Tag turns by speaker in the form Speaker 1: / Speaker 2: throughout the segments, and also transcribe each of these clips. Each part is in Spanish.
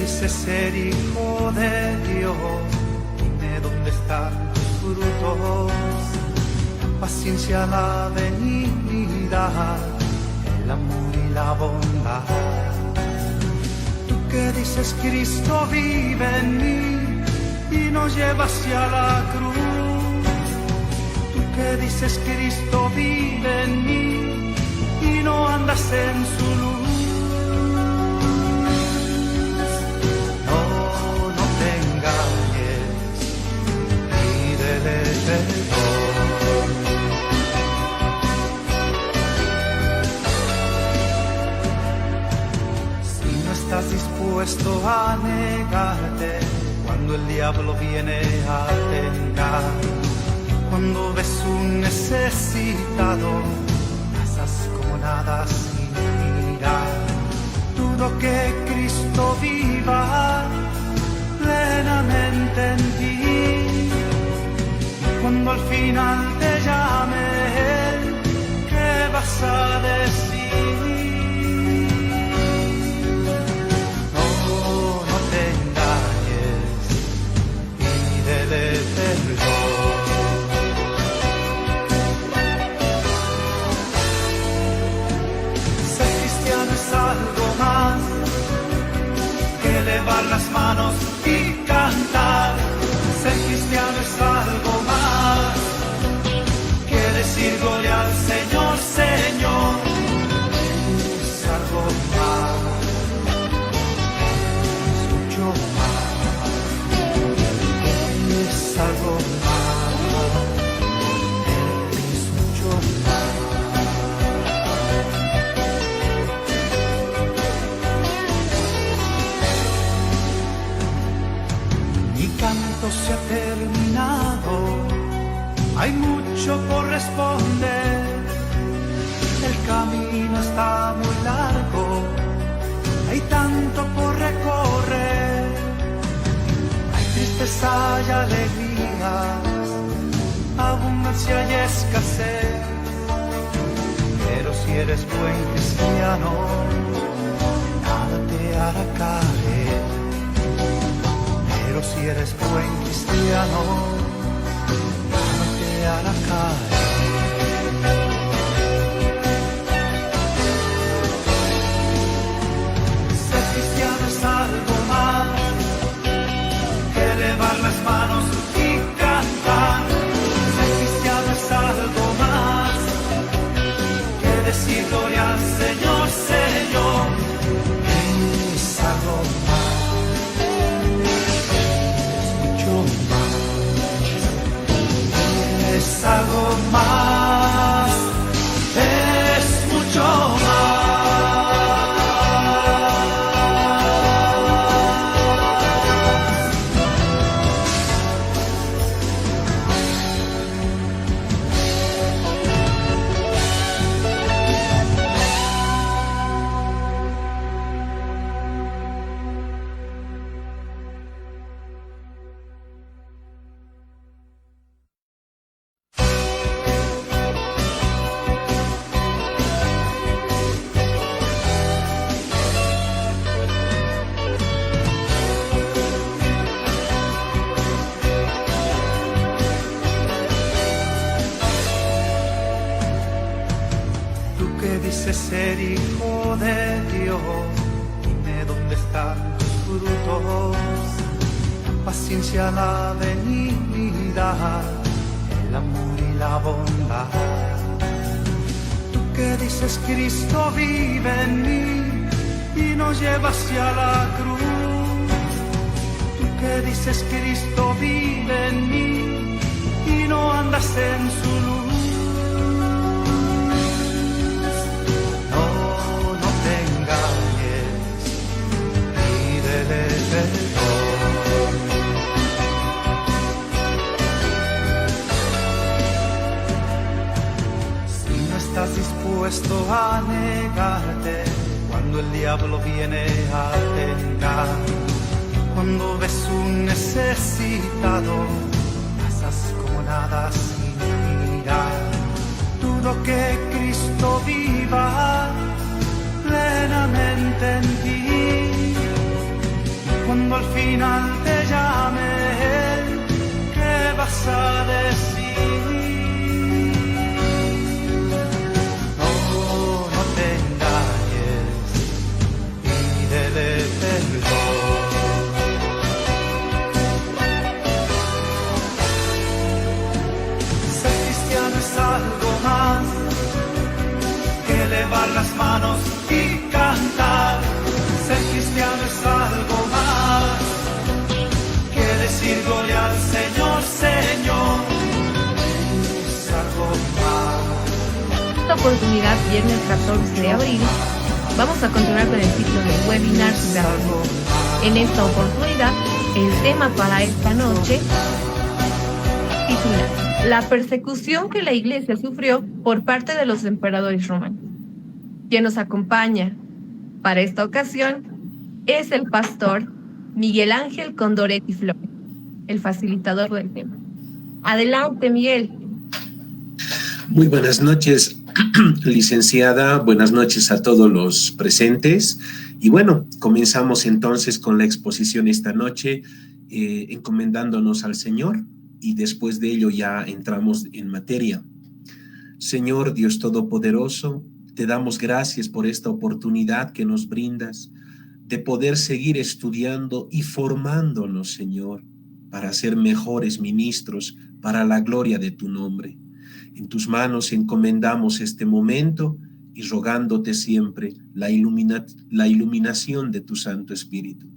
Speaker 1: dices ser hijo de Dios, dime dónde están tus frutos, la paciencia, la benignidad, el amor y la bondad. Tú que dices Cristo vive en mí y nos lleva hacia la cruz. Tú que dices Cristo vive en mí y no andas en su luz. No te engañes, pídele perdón. Si no estás dispuesto a negarte cuando el diablo viene a tentar, cuando ves un necesitado, pasas como nada sin mirar. Dudo que Cristo viva plenamente en ti. Cuando al final te llame Él, ¿qué vas a decir? No te engañes, pídele perdón. Algo más que elevar las manos y cantar. Ser cristiano es algo más que decir gloria al Señor, Señor. Es algo más, es mucho más, es algo más, es mucho más. Canto se ha terminado, hay mucho por responder, el camino está muy largo, hay tanto por recorrer, hay tristeza y alegrías, abundancia y escasez, pero si eres buen cristiano, nada te hará caer. Pero si eres buen cristiano, no te hará caer. Ser cristiano es algo más que elevar las manos y cantar. Ser cristiano es algo más que decir gloria al Señor, Señor. Es algo más. Es algo más, es mucho más. Dices ser hijo de Dios, dime dónde están tus frutos, la paciencia, la benignidad, el amor y la bondad. Tú que dices Cristo vive en mí y nos lleva hacia la cruz. Tú que dices Cristo vive en mí y no andas en su luz. Si no estás dispuesto a negarte cuando el diablo viene a tentar, cuando ves un necesitado, pasas como nada sin mirar. Dudo que Cristo viva plenamente en ti. cuando al final te llame, ¿qué vas a decir? No te engañes, pídele perdón. Ser cristiano es algo más que elevar las manos y cantar. Ser cristiano es algo más que decir gloria al Señor, Señor. Es algo más.
Speaker 2: En esta oportunidad, viernes 14 de abril, vamos a continuar con el ciclo de webinars gratuitos. En esta oportunidad, el tema para esta noche titula La persecución que la Iglesia sufrió por parte de los emperadores romanos. Quien nos acompaña para esta ocasión es el pastor Miguel Ángel Condoretti Flores, el facilitador del tema. Adelante, Miguel.
Speaker 3: Muy buenas noches, licenciada. Buenas noches a todos los presentes. Y bueno, comenzamos entonces con la exposición esta noche, encomendándonos al Señor, y después de ello ya entramos en materia. Señor Dios Todopoderoso, te damos gracias por esta oportunidad que nos brindas de poder seguir estudiando y formándonos, Señor, para ser mejores ministros para la gloria de tu nombre. En tus manos encomendamos este momento y rogándote siempre la iluminación de tu Santo Espíritu.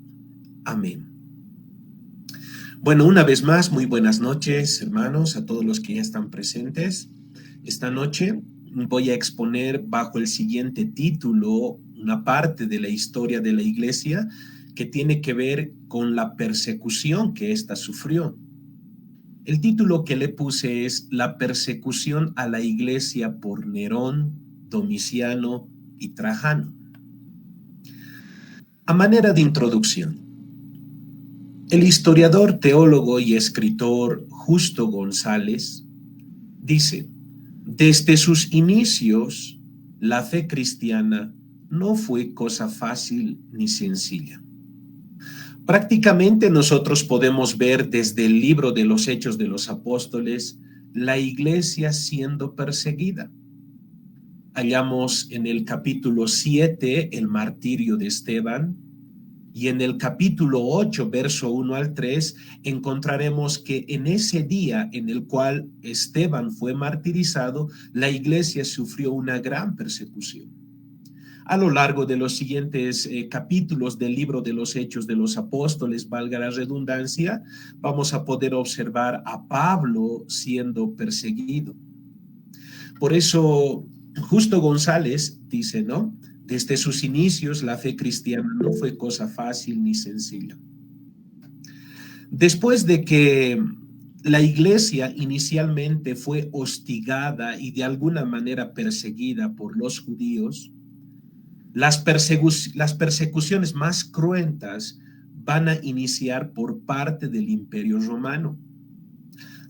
Speaker 3: Amén. Bueno, una vez más, muy buenas noches, hermanos, a todos los que ya están presentes. Esta noche voy a exponer bajo el siguiente título una parte de la historia de la Iglesia que tiene que ver con la persecución que ésta sufrió. El título que le puse es La persecución a la Iglesia por Nerón, Domiciano y Trajano. A manera de introducción, el historiador, teólogo y escritor Justo González dice: desde sus inicios, la fe cristiana no fue cosa fácil ni sencilla. Prácticamente nosotros podemos ver desde el libro de los Hechos de los Apóstoles la iglesia siendo perseguida. Hallamos en el capítulo 7 el martirio de Esteban, y en el capítulo 8, verso 1 al 3, encontraremos que en ese día en el cual Esteban fue martirizado, la iglesia sufrió una gran persecución. A lo largo de los siguientes capítulos del libro de los Hechos de los Apóstoles, valga la redundancia, vamos a poder observar a Pablo siendo perseguido. Por eso, Justo González dice, ¿no? Desde sus inicios, la fe cristiana no fue cosa fácil ni sencilla. Después de que la iglesia inicialmente fue hostigada y de alguna manera perseguida por los judíos, las persecuciones más cruentas van a iniciar por parte del Imperio Romano.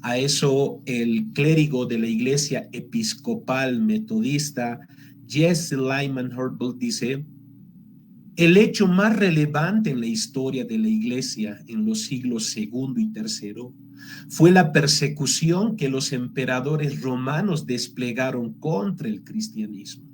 Speaker 3: A eso el clérigo de la iglesia episcopal metodista Jesse Lyman Hurtbut dice: el hecho más relevante en la historia de la iglesia en los siglos segundo y tercero fue la persecución que los emperadores romanos desplegaron contra el cristianismo.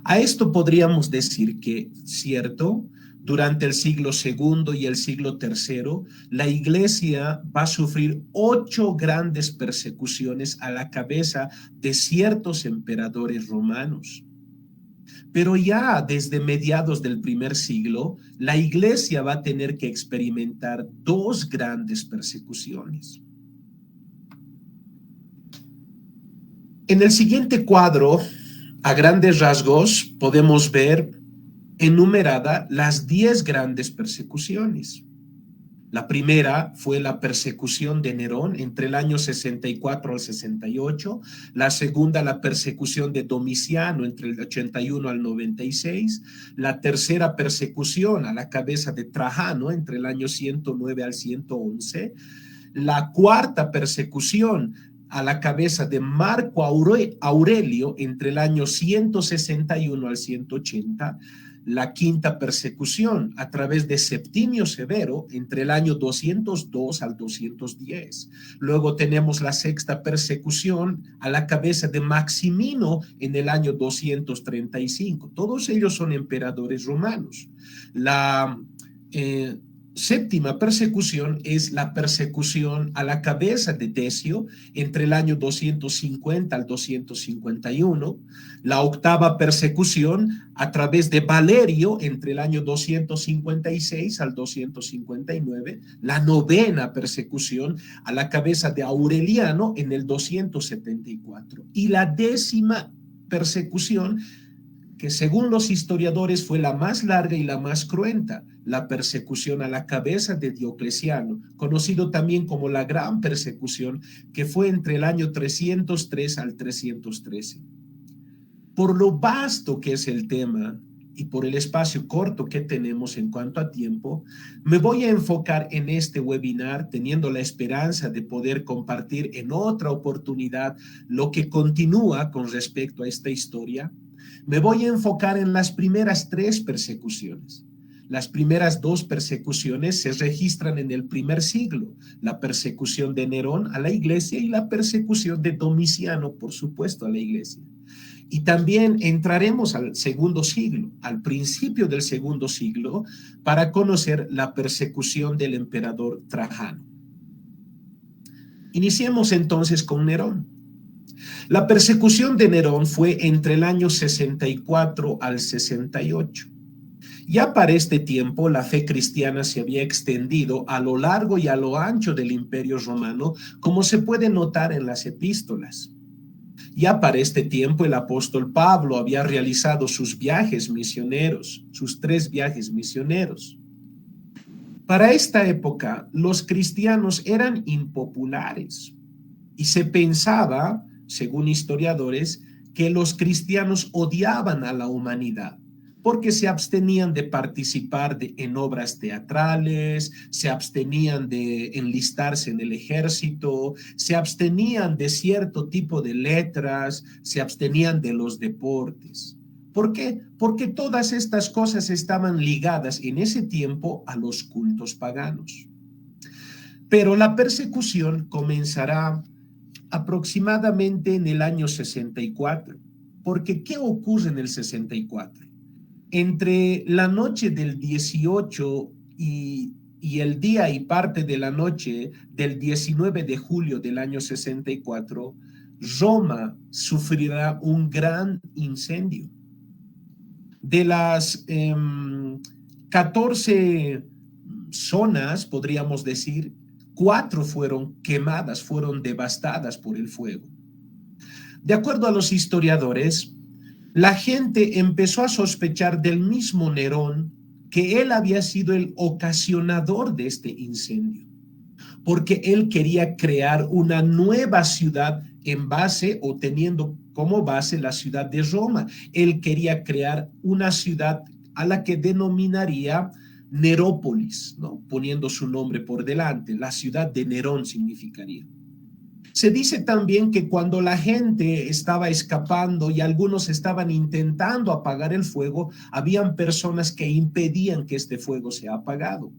Speaker 3: A esto podríamos decir que, cierto, durante el siglo segundo y el siglo tercero, la iglesia va a sufrir 8 grandes persecuciones a la cabeza de ciertos emperadores romanos. Pero ya desde mediados del primer siglo, la iglesia va a tener que experimentar 2 grandes persecuciones. En el siguiente cuadro, a grandes rasgos, podemos ver enumerada las 10 grandes persecuciones. La primera fue la persecución de Nerón entre el año 64 al 68, la segunda la persecución de Domiciano entre el 81 al 96, la tercera persecución a la cabeza de Trajano entre el año 109 al 111, la cuarta persecución a la cabeza de Marco Aurelio entre el año 161 al 180, la quinta persecución a través de Septimio Severo entre el año 202 al 210. Luego tenemos la sexta persecución a la cabeza de Maximino en el año 235. Todos ellos son emperadores romanos. La séptima persecución es la persecución a la cabeza de Decio entre el año 250 al 251, la octava persecución a través de Valerio entre el año 256 al 259, la novena persecución a la cabeza de Aureliano en el 274 y la décima persecución, que según los historiadores fue la más larga y la más cruenta, la persecución a la cabeza de Diocleciano, conocido también como la Gran Persecución, que fue entre el año 303 al 313. Por lo vasto que es el tema y por el espacio corto que tenemos en cuanto a tiempo, me voy a enfocar en este webinar teniendo la esperanza de poder compartir en otra oportunidad lo que continúa con respecto a esta historia. Me voy a enfocar en las primeras 3 persecuciones. Las primeras 2 persecuciones se registran en el primer siglo, la persecución de Nerón a la iglesia y la persecución de Domiciano, por supuesto, a la iglesia. Y también entraremos al segundo siglo, al principio del segundo siglo, para conocer la persecución del emperador Trajano. Iniciemos entonces con Nerón. La persecución de Nerón fue entre el año 64 al 68. Ya para este tiempo la fe cristiana se había extendido a lo largo y a lo ancho del Imperio Romano, como se puede notar en las epístolas. Ya para este tiempo el apóstol Pablo había realizado sus viajes misioneros, sus 3 viajes misioneros. Para esta época los cristianos eran impopulares y se pensaba, según historiadores, que los cristianos odiaban a la humanidad porque se abstenían de participar en obras teatrales, se abstenían de enlistarse en el ejército, se abstenían de cierto tipo de letras, se abstenían de los deportes. ¿Por qué? Porque todas estas cosas estaban ligadas en ese tiempo a los cultos paganos. Pero la persecución comenzará aproximadamente en el año 64, porque ¿qué ocurre en el 64? Entre la noche del 18 y el día y parte de la noche del 19 de julio del año 64, Roma sufrirá un gran incendio. De las 14 zonas, podríamos decir, 4 fueron quemadas, fueron devastadas por el fuego. De acuerdo a los historiadores, la gente empezó a sospechar del mismo Nerón que él había sido el ocasionador de este incendio, porque él quería crear una nueva ciudad en base o teniendo como base la ciudad de Roma. Él quería crear una ciudad a la que denominaría Nerópolis, ¿no? Poniendo su nombre por delante, la ciudad de Nerón significaría. Se dice también que cuando la gente estaba escapando y algunos estaban intentando apagar el fuego, habían personas que impedían que este fuego sea apagado.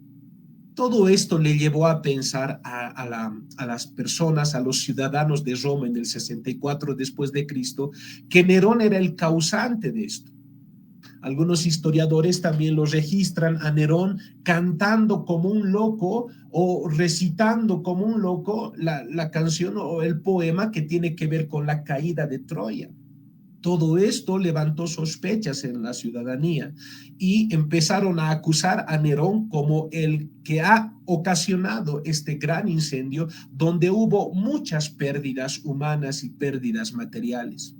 Speaker 3: Todo esto le llevó a pensar a las personas, a los ciudadanos de Roma en el 64 después de Cristo, que Nerón era el causante de esto. Algunos historiadores también lo registran a Nerón cantando como un loco o recitando como un loco la canción o el poema que tiene que ver con la caída de Troya. Todo esto levantó sospechas en la ciudadanía y empezaron a acusar a Nerón como el que ha ocasionado este gran incendio donde hubo muchas pérdidas humanas y pérdidas materiales.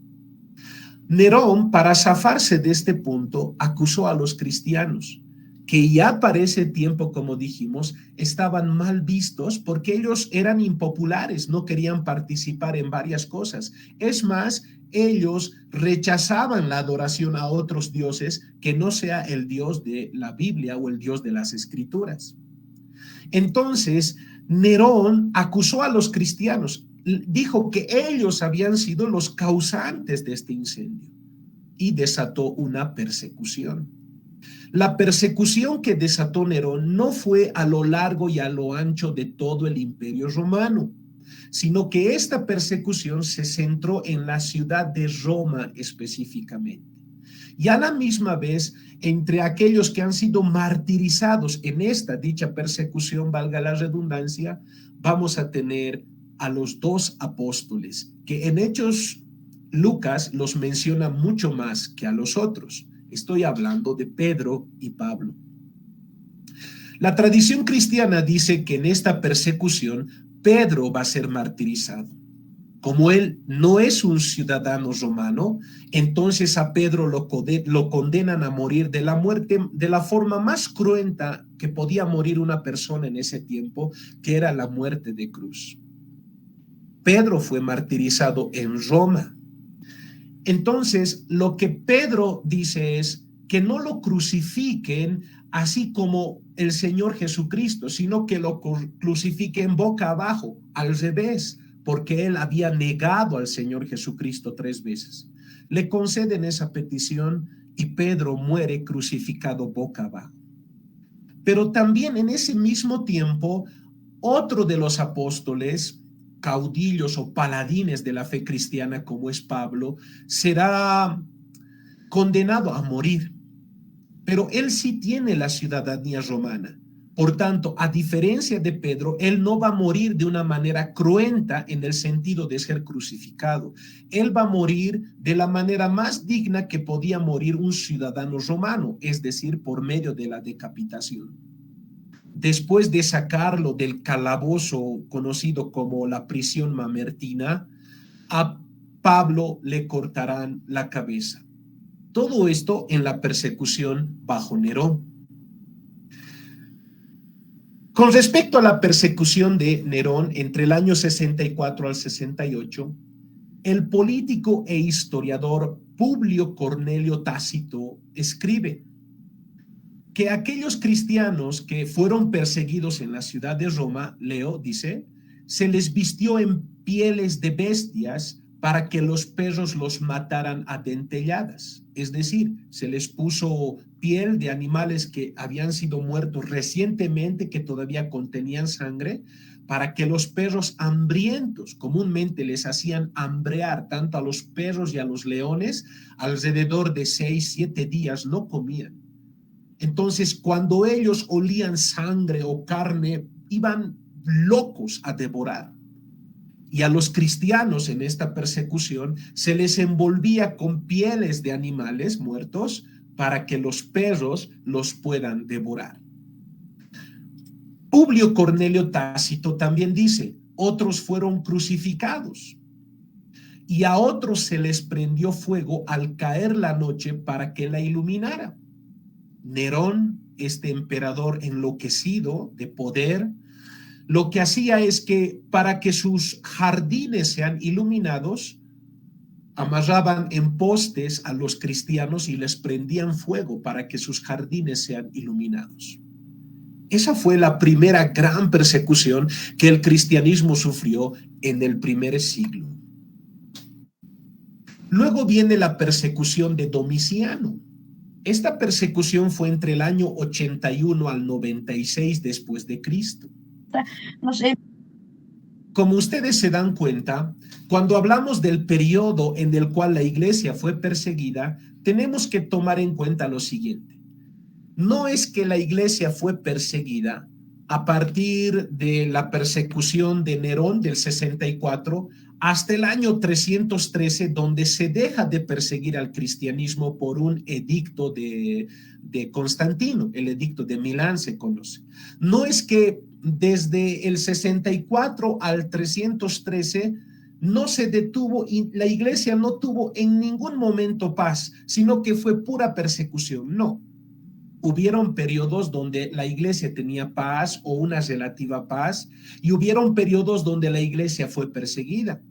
Speaker 3: Nerón, para zafarse de este punto, acusó a los cristianos, que ya para ese tiempo, como dijimos, estaban mal vistos porque ellos eran impopulares, no querían participar en varias cosas. Es más, ellos rechazaban la adoración a otros dioses que no sea el Dios de la Biblia o el Dios de las Escrituras. Entonces, Nerón acusó a los cristianos. dijo que ellos habían sido los causantes de este incendio y desató una persecución. La persecución que desató Nerón no fue a lo largo y a lo ancho de todo el Imperio Romano, sino que esta persecución se centró en la ciudad de Roma específicamente. Y a la misma vez, entre aquellos que han sido martirizados en esta dicha persecución, valga la redundancia, vamos a tener a los dos apóstoles, que en Hechos Lucas los menciona mucho más que a los otros. Estoy hablando de Pedro y Pablo. La tradición cristiana dice que en esta persecución Pedro va a ser martirizado. Como él no es un ciudadano romano, entonces a Pedro lo condenan a morir de la muerte, de la forma más cruenta que podía morir una persona en ese tiempo, que era la muerte de cruz. Pedro fue martirizado en Roma. Entonces, lo que Pedro dice es que no lo crucifiquen así como el Señor Jesucristo, sino que lo crucifiquen boca abajo, al revés, porque él había negado al Señor Jesucristo 3 veces. Le conceden esa petición y Pedro muere crucificado boca abajo. Pero también en ese mismo tiempo, otro de los apóstoles, caudillos o paladines de la fe cristiana como es Pablo, será condenado a morir. Pero él sí tiene la ciudadanía romana. Por tanto, a diferencia de Pedro, él no va a morir de una manera cruenta en el sentido de ser crucificado. Él va a morir de la manera más digna que podía morir un ciudadano romano, es decir, por medio de la decapitación. Después de sacarlo del calabozo conocido como la prisión mamertina, a Pablo le cortarán la cabeza. Todo esto en la persecución bajo Nerón. Con respecto a la persecución de Nerón entre el año 64 al 68, el político e historiador Publio Cornelio Tácito escribe que aquellos cristianos que fueron perseguidos en la ciudad de Roma, leo, dice, se les vistió en pieles de bestias para que los perros los mataran a dentelladas. Es decir, se les puso piel de animales que habían sido muertos recientemente, que todavía contenían sangre, para que los perros hambrientos, comúnmente les hacían hambrear tanto a los perros y a los leones, alrededor de 6-7 días no comían. Entonces, cuando ellos olían sangre o carne, iban locos a devorar. Y a los cristianos en esta persecución se les envolvía con pieles de animales muertos para que los perros los puedan devorar. Publio Cornelio Tácito también dice, otros fueron crucificados y a otros se les prendió fuego al caer la noche para que la iluminara. Nerón, este emperador enloquecido de poder, lo que hacía es que para que sus jardines sean iluminados, amarraban en postes a los cristianos y les prendían fuego para que sus jardines sean iluminados. Esa fue la primera gran persecución que el cristianismo sufrió en el primer siglo. Luego viene la persecución de Domiciano. Esta persecución fue entre el año 81 al 96 después de Cristo.
Speaker 2: No sé.
Speaker 3: Como ustedes se dan cuenta, cuando hablamos del periodo en el cual la iglesia fue perseguida, tenemos que tomar en cuenta lo siguiente. No es que la iglesia fue perseguida a partir de la persecución de Nerón del 64 hasta el año 313, donde se deja de perseguir al cristianismo por un edicto de Constantino, el edicto de Milán se conoce. No es que desde el 64 al 313 no se detuvo y la iglesia no tuvo en ningún momento paz, sino que fue pura persecución. No. Hubieron periodos donde la iglesia tenía paz o una relativa paz y hubieron periodos donde la iglesia fue perseguida.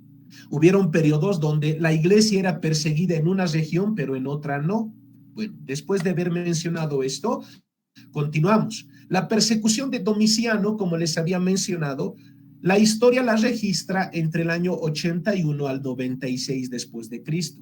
Speaker 3: Hubieron periodos donde la iglesia era perseguida en una región, pero en otra no. Bueno, después de haber mencionado esto, continuamos. La persecución de Domiciano, como les había mencionado, La historia la registra entre el año 81 al 96 después de Cristo.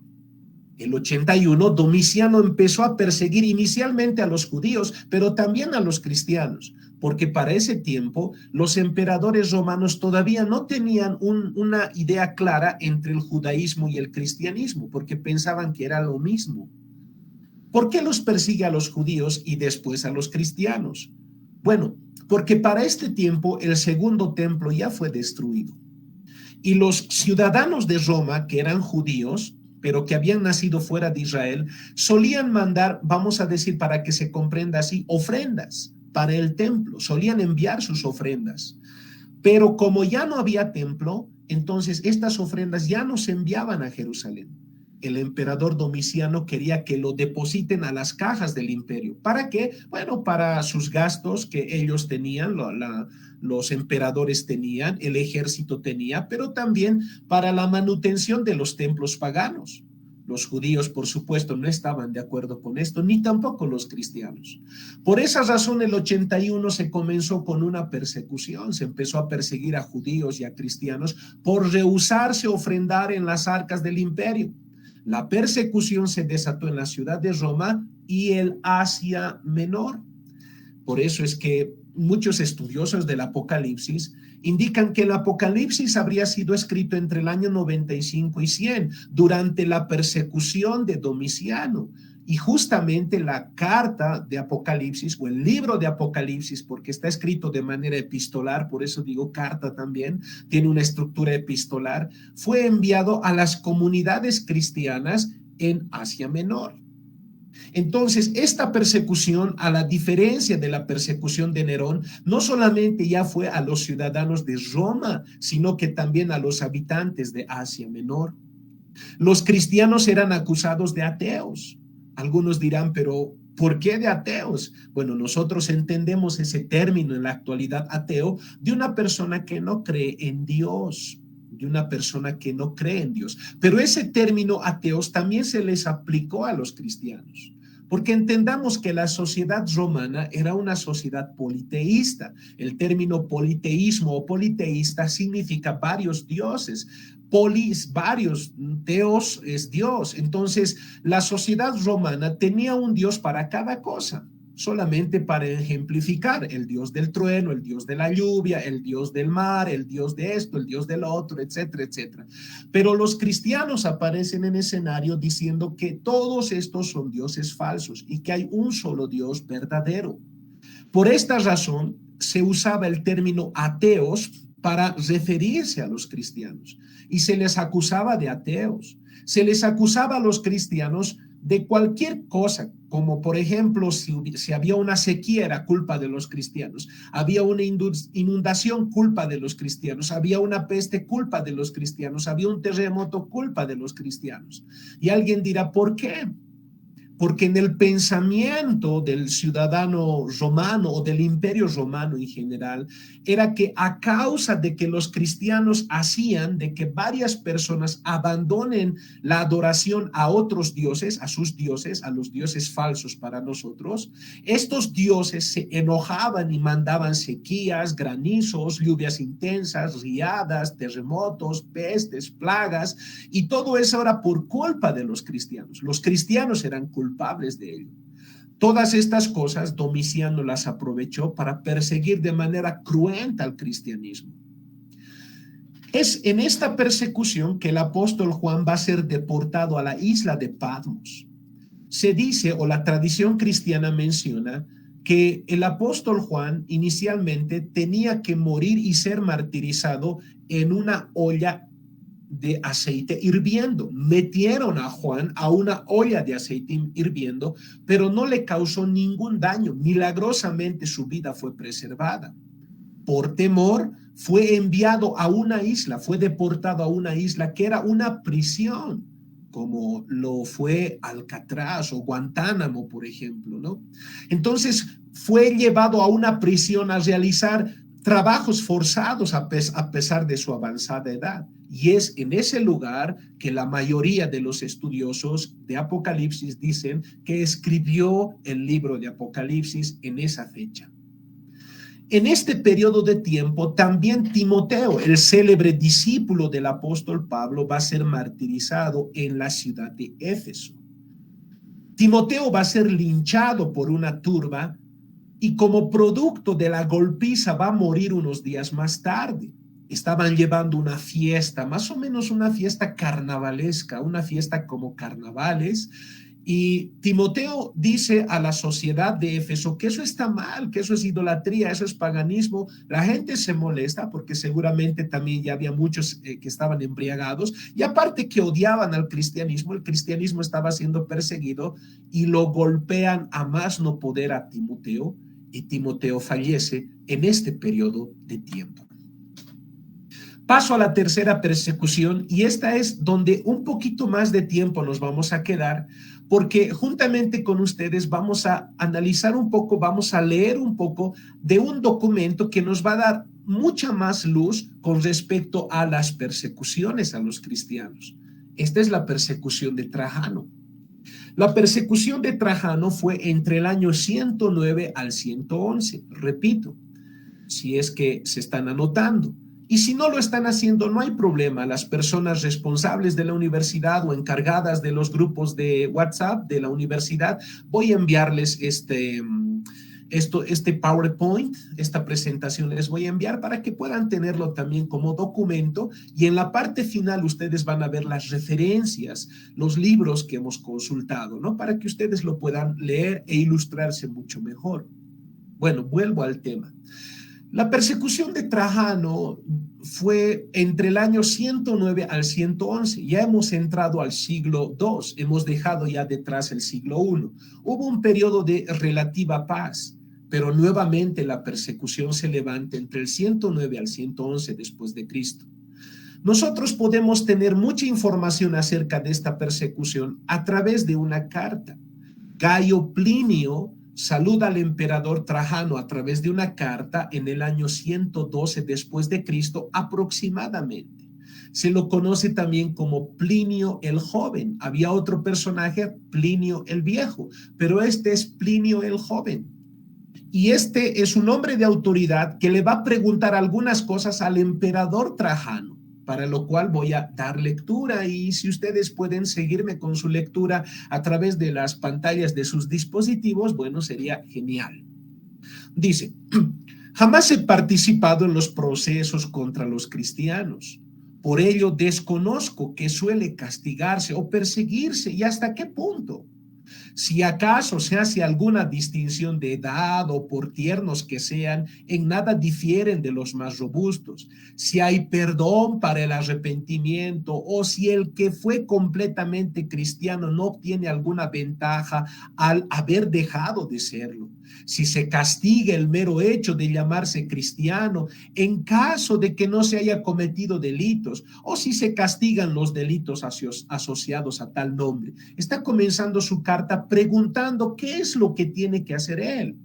Speaker 3: El 81, Domiciano empezó a perseguir inicialmente a los judíos, pero también a los cristianos, porque para ese tiempo los emperadores romanos todavía no tenían una idea clara entre el judaísmo y el cristianismo, porque pensaban que era lo mismo. ¿Por qué los persigue a los judíos y después a los cristianos? Bueno, porque para este tiempo el segundo templo ya fue destruido. Y los ciudadanos de Roma, que eran judíos, pero que habían nacido fuera de Israel, solían mandar, vamos a decir para que se comprenda así, ofrendas para el templo, solían enviar sus ofrendas. Pero como ya no había templo, entonces estas ofrendas ya no se enviaban a Jerusalén. El emperador Domiciano quería que lo depositen a las cajas del imperio. ¿Para qué? Bueno, para sus gastos que ellos tenían, los emperadores tenían, el ejército tenía, pero también para la manutención de los templos paganos. Los judíos, por supuesto, no estaban de acuerdo con esto, ni tampoco los cristianos. Por esa razón, el 81 se comenzó con una persecución. Se empezó a perseguir a judíos y a cristianos por rehusarse a ofrendar en las arcas del imperio. La persecución se desató en la ciudad de Roma y el Asia Menor. Por eso es que muchos estudiosos del Apocalipsis indican que el Apocalipsis habría sido escrito entre el año 95 y 100, durante la persecución de Domiciano. Y justamente la carta de Apocalipsis, o el libro de Apocalipsis, porque está escrito de manera epistolar, por eso digo carta también, tiene una estructura epistolar, fue enviado a las comunidades cristianas en Asia Menor. Entonces, esta persecución, a la diferencia de la persecución de Nerón, no solamente ya fue a los ciudadanos de Roma, sino que también a los habitantes de Asia Menor. Los cristianos eran acusados de ateos. Algunos dirán, pero ¿por qué de ateos? Bueno, nosotros entendemos ese término en la actualidad, ateo, de una persona que no cree en Dios, de una persona que no cree en Dios. Pero ese término ateos también se les aplicó a los cristianos, porque entendamos que la sociedad romana era una sociedad politeísta. El término politeísmo o politeísta significa varios dioses. Polis, varios, teos es Dios. Entonces, la sociedad romana tenía un Dios para cada cosa, solamente para ejemplificar: el Dios del trueno, el Dios de la lluvia, el Dios del mar, el Dios de esto, el Dios del otro, etcétera, etcétera. Pero los cristianos aparecen en escenario diciendo que todos estos son dioses falsos y que hay un solo Dios verdadero. Por esta razón, se usaba el término ateos para referirse a los cristianos, y se les acusaba de ateos. Se les acusaba a los cristianos de cualquier cosa, como por ejemplo, si había una sequía, era culpa de los cristianos; había una inundación, culpa de los cristianos; había una peste, culpa de los cristianos; había un terremoto, culpa de los cristianos. Y alguien dirá, ¿por qué? Porque en el pensamiento del ciudadano romano o del imperio romano en general, era que a causa de que los cristianos hacían de que varias personas abandonen la adoración a otros dioses, a sus dioses, a los dioses falsos para nosotros, estos dioses se enojaban y mandaban sequías, granizos, lluvias intensas, riadas, terremotos, pestes, plagas, y todo eso era por culpa de los cristianos. Los cristianos eran culpables de ello. Todas estas cosas Domiciano las aprovechó para perseguir de manera cruenta al cristianismo. Es en esta persecución que el apóstol Juan va a ser deportado a la isla de Patmos. Se dice, o la tradición cristiana menciona, que el apóstol Juan inicialmente tenía que morir y ser martirizado en una olla de aceite hirviendo. Metieron a Juan a una olla de aceite hirviendo, pero no le causó ningún daño. Milagrosamente su vida fue preservada. Por temor, fue enviado a una isla, fue deportado a una isla que era una prisión, como lo fue Alcatraz o Guantánamo, por ejemplo, ¿no? Entonces fue llevado a una prisión a realizar trabajos forzados a pesar de su avanzada edad. Y es en ese lugar que la mayoría de los estudiosos de Apocalipsis dicen que escribió el libro de Apocalipsis en esa fecha. En este periodo de tiempo, también Timoteo, el célebre discípulo del apóstol Pablo, va a ser martirizado en la ciudad de Éfeso. Timoteo va a ser linchado por una turba y como producto de la golpiza va a morir unos días más tarde. Estaban llevando una fiesta, más o menos una fiesta carnavalesca, una fiesta como carnavales, y Timoteo dice a la sociedad de Éfeso que eso está mal, que eso es idolatría, eso es paganismo. La gente se molesta porque seguramente también ya había muchos que estaban embriagados y aparte que odiaban al cristianismo, el cristianismo estaba siendo perseguido y lo golpean a más no poder a Timoteo y Timoteo fallece en este periodo de tiempo. Paso a la tercera persecución y esta es donde un poquito más de tiempo nos vamos a quedar porque juntamente con ustedes vamos a analizar un poco, vamos a leer un poco de un documento que nos va a dar mucha más luz con respecto a las persecuciones a los cristianos. Esta es la persecución de Trajano. La persecución de Trajano fue entre el año 109 al 111, repito, si es que se están anotando. Y si no lo están haciendo, no hay problema. Las personas responsables de la universidad o encargadas de los grupos de WhatsApp de la universidad, voy a enviarles este PowerPoint, esta presentación les voy a enviar para que puedan tenerlo también como documento y en la parte final ustedes van a ver las referencias, los libros que hemos consultado, ¿no? Para que ustedes lo puedan leer e ilustrarse mucho mejor. Bueno, vuelvo al tema. La persecución de Trajano fue entre el año 109 al 111. Ya hemos entrado al siglo II, hemos dejado ya detrás el siglo I. Hubo un periodo de relativa paz, pero nuevamente la persecución se levanta entre el 109 al 111 después de Cristo. Nosotros podemos tener mucha información acerca de esta persecución a través de una carta. Gayo Plinio saluda al emperador Trajano a través de una carta en el año 112 después de Cristo aproximadamente. Se lo conoce también como Plinio el Joven. Había otro personaje, Plinio el Viejo, pero este es Plinio el Joven. Y este es un hombre de autoridad que le va a preguntar algunas cosas al emperador Trajano, para lo cual voy a dar lectura y si ustedes pueden seguirme con su lectura a través de las pantallas de sus dispositivos, bueno, sería genial. Dice, jamás he participado en los procesos contra los cristianos. Por ello desconozco que suele castigarse o perseguirse y hasta qué punto. Si acaso se hace alguna distinción de edad o por tiernos que sean, en nada difieren de los más robustos. Si hay perdón para el arrepentimiento o si el que fue completamente cristiano no obtiene alguna ventaja al haber dejado de serlo. Si se castiga el mero hecho de llamarse cristiano en caso de que no se haya cometido delitos o si se castigan los delitos asociados a tal nombre. Está comenzando su carta preguntando qué es lo que tiene que hacer él.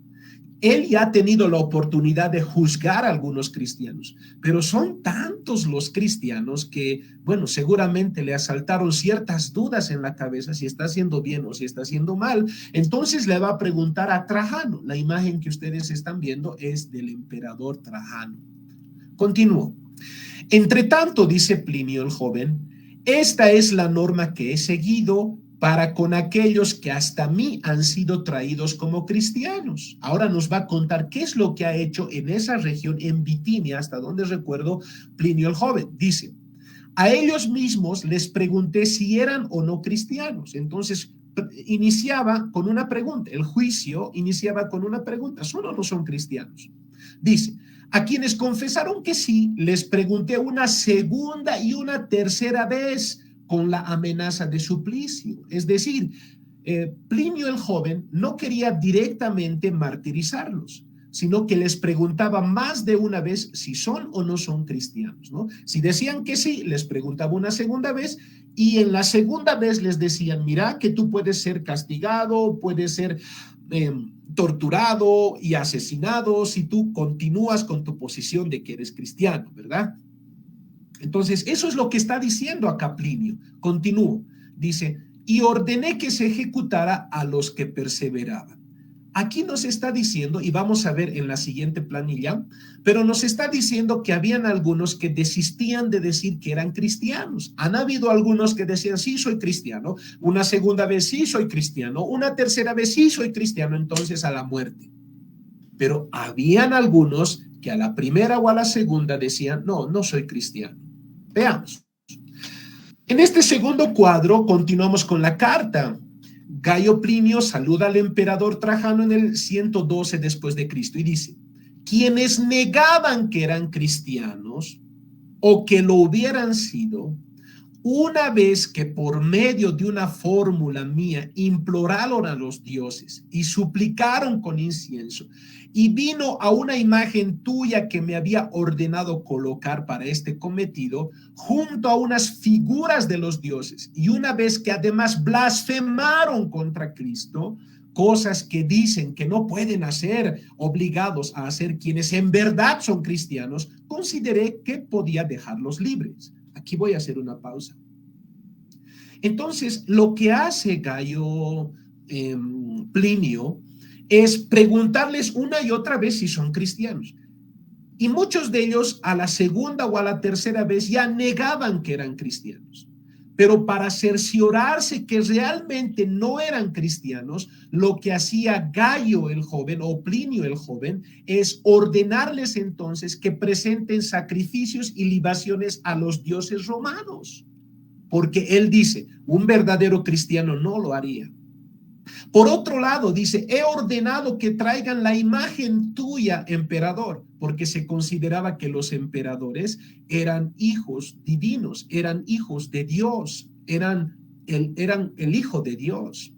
Speaker 3: Él ya ha tenido la oportunidad de juzgar a algunos cristianos, pero son tantos los cristianos que, bueno, seguramente le asaltaron ciertas dudas en la cabeza si está haciendo bien o si está haciendo mal. Entonces le va a preguntar a Trajano. La imagen que ustedes están viendo es del emperador Trajano. Continúo. Entre tanto, dice Plinio el Joven, esta es la norma que he seguido para con aquellos que hasta mí han sido traídos como cristianos. Ahora nos va a contar qué es lo que ha hecho en esa región, en Bitinia, hasta donde recuerdo Plinio el Joven. Dice, a ellos mismos les pregunté si eran o no cristianos. Entonces, iniciaba con una pregunta. El juicio iniciaba con una pregunta. ¿Son o no son cristianos? Dice, a quienes confesaron que sí, les pregunté una segunda y una tercera vez con la amenaza de suplicio. Es decir, Plinio el Joven no quería directamente martirizarlos, sino que les preguntaba más de una vez si son o no son cristianos, ¿no? Si decían que sí, les preguntaba una segunda vez y en la segunda vez les decían, mira que tú puedes ser castigado, puedes ser torturado y asesinado si tú continúas con tu posición de que eres cristiano, ¿verdad? Entonces, eso es lo que está diciendo acá Plinio. Continúo. Dice, y ordené que se ejecutara a los que perseveraban. aquí nos está diciendo, y vamos a ver en la siguiente planilla, pero nos está diciendo que habían algunos que desistían de decir que eran cristianos. Han habido algunos que decían, sí, soy cristiano, una segunda vez, sí, soy cristiano, una tercera vez, sí, soy cristiano, entonces a la muerte. Pero habían algunos que a la primera o a la segunda decían, no, no soy cristiano. Veamos. En este segundo cuadro continuamos con la carta. Gayo Plinio saluda al emperador Trajano en el 112 después de Cristo y dice, quienes negaban que eran cristianos o que lo hubieran sido, una vez que por medio de una fórmula mía imploraron a los dioses y suplicaron con incienso, y vino a una imagen tuya que me había ordenado colocar para este cometido, junto a unas figuras de los dioses, y una vez que además blasfemaron contra Cristo, cosas que dicen que no pueden hacer, obligados a hacer quienes en verdad son cristianos, consideré que podía dejarlos libres. Aquí voy a hacer una pausa. Entonces, lo que hace Gayo Plinio es preguntarles una y otra vez si son cristianos. Y muchos de ellos a la segunda o a la tercera vez ya negaban que eran cristianos. Pero para cerciorarse que realmente no eran cristianos, lo que hacía Gayo el joven o Plinio el joven es ordenarles entonces que presenten sacrificios y libaciones a los dioses romanos. Porque él dice, un verdadero cristiano no lo haría. Por otro lado, dice, he ordenado que traigan la imagen tuya, emperador, porque se consideraba que los emperadores eran hijos divinos, eran hijos de Dios, eran el hijo de Dios.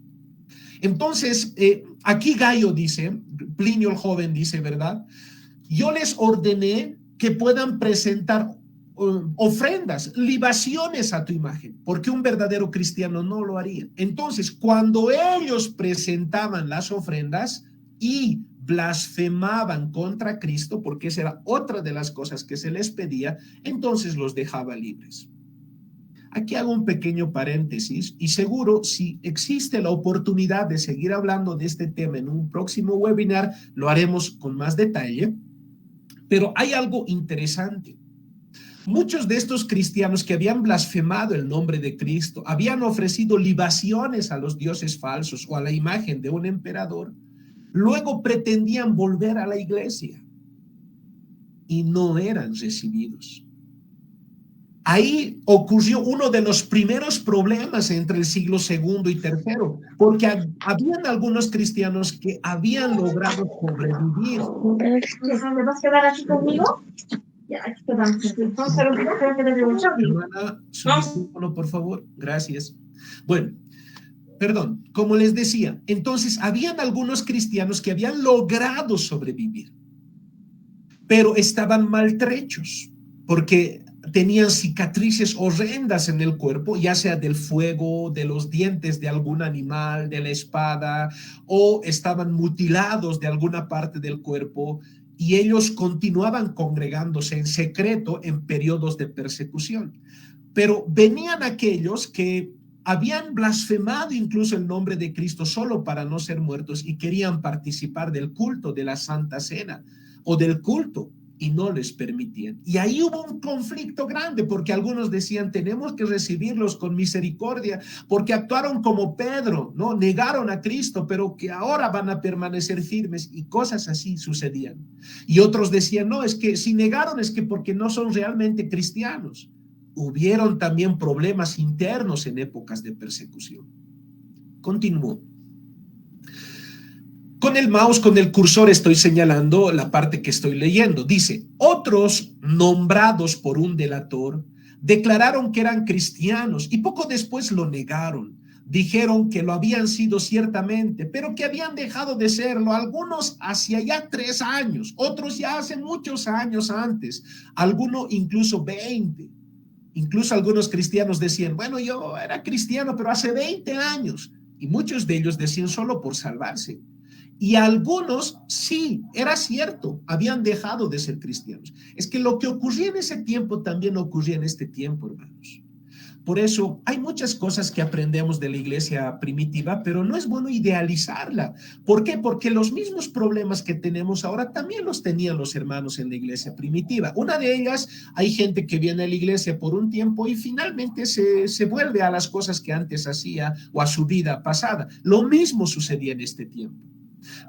Speaker 3: Entonces, aquí Gayo dice, Plinio el joven dice, ¿verdad? Yo les ordené que puedan presentar ofrendas, libaciones a tu imagen, porque un verdadero cristiano no lo haría. Entonces, cuando ellos presentaban las ofrendas y blasfemaban contra Cristo, porque esa era otra de las cosas que se les pedía, entonces los dejaba libres. Aquí hago un pequeño paréntesis y seguro si existe la oportunidad de seguir hablando de este tema en un próximo webinar, lo haremos con más detalle, pero hay algo interesante. Muchos de estos cristianos que habían blasfemado el nombre de Cristo, habían ofrecido libaciones a los dioses falsos o a la imagen de un emperador, luego pretendían volver a la iglesia y no eran recibidos. Ahí ocurrió uno de los primeros problemas entre el siglo II y III, porque habían algunos cristianos que habían logrado sobrevivir.
Speaker 4: ¿Me vas a quedar aquí conmigo? Ya, aquí quedamos.
Speaker 3: Hermana, su micrófono, por favor. Gracias. Bueno, perdón, como les decía, entonces habían algunos cristianos que habían logrado sobrevivir, pero estaban maltrechos, porque tenían cicatrices horrendas en el cuerpo, ya sea del fuego, de los dientes de algún animal, de la espada, o estaban mutilados de alguna parte del cuerpo, y ellos continuaban congregándose en secreto en periodos de persecución. Pero venían aquellos que habían blasfemado incluso el nombre de Cristo solo para no ser muertos y querían participar del culto de la Santa Cena o del culto, y no les permitían. Y ahí hubo un conflicto grande, porque algunos decían, tenemos que recibirlos con misericordia, porque actuaron como Pedro, ¿no? Negaron a Cristo, pero que ahora van a permanecer firmes, y cosas así sucedían. Y otros decían, no, es que si negaron es que porque no son realmente cristianos. Hubieron también problemas internos en épocas de persecución. Continúo. Con el mouse, con el cursor estoy señalando la parte que estoy leyendo. Dice, otros nombrados por un delator declararon que eran cristianos y poco después lo negaron. Dijeron que lo habían sido ciertamente, pero que habían dejado de serlo, algunos hacia ya 3 años, otros ya hace muchos años antes, algunos incluso 20. Incluso algunos cristianos decían, bueno, yo era cristiano, pero hace 20 años. Y muchos de ellos decían solo por salvarse. Y algunos, sí, era cierto, habían dejado de ser cristianos. Es que lo que ocurría en ese tiempo también ocurría en este tiempo, hermanos. Por eso hay muchas cosas que aprendemos de la iglesia primitiva, pero no es bueno idealizarla. ¿Por qué? Porque los mismos problemas que tenemos ahora también los tenían los hermanos en la iglesia primitiva. Una de ellas, hay gente que viene a la iglesia por un tiempo y finalmente se vuelve a las cosas que antes hacía o a su vida pasada. Lo mismo sucedía en este tiempo.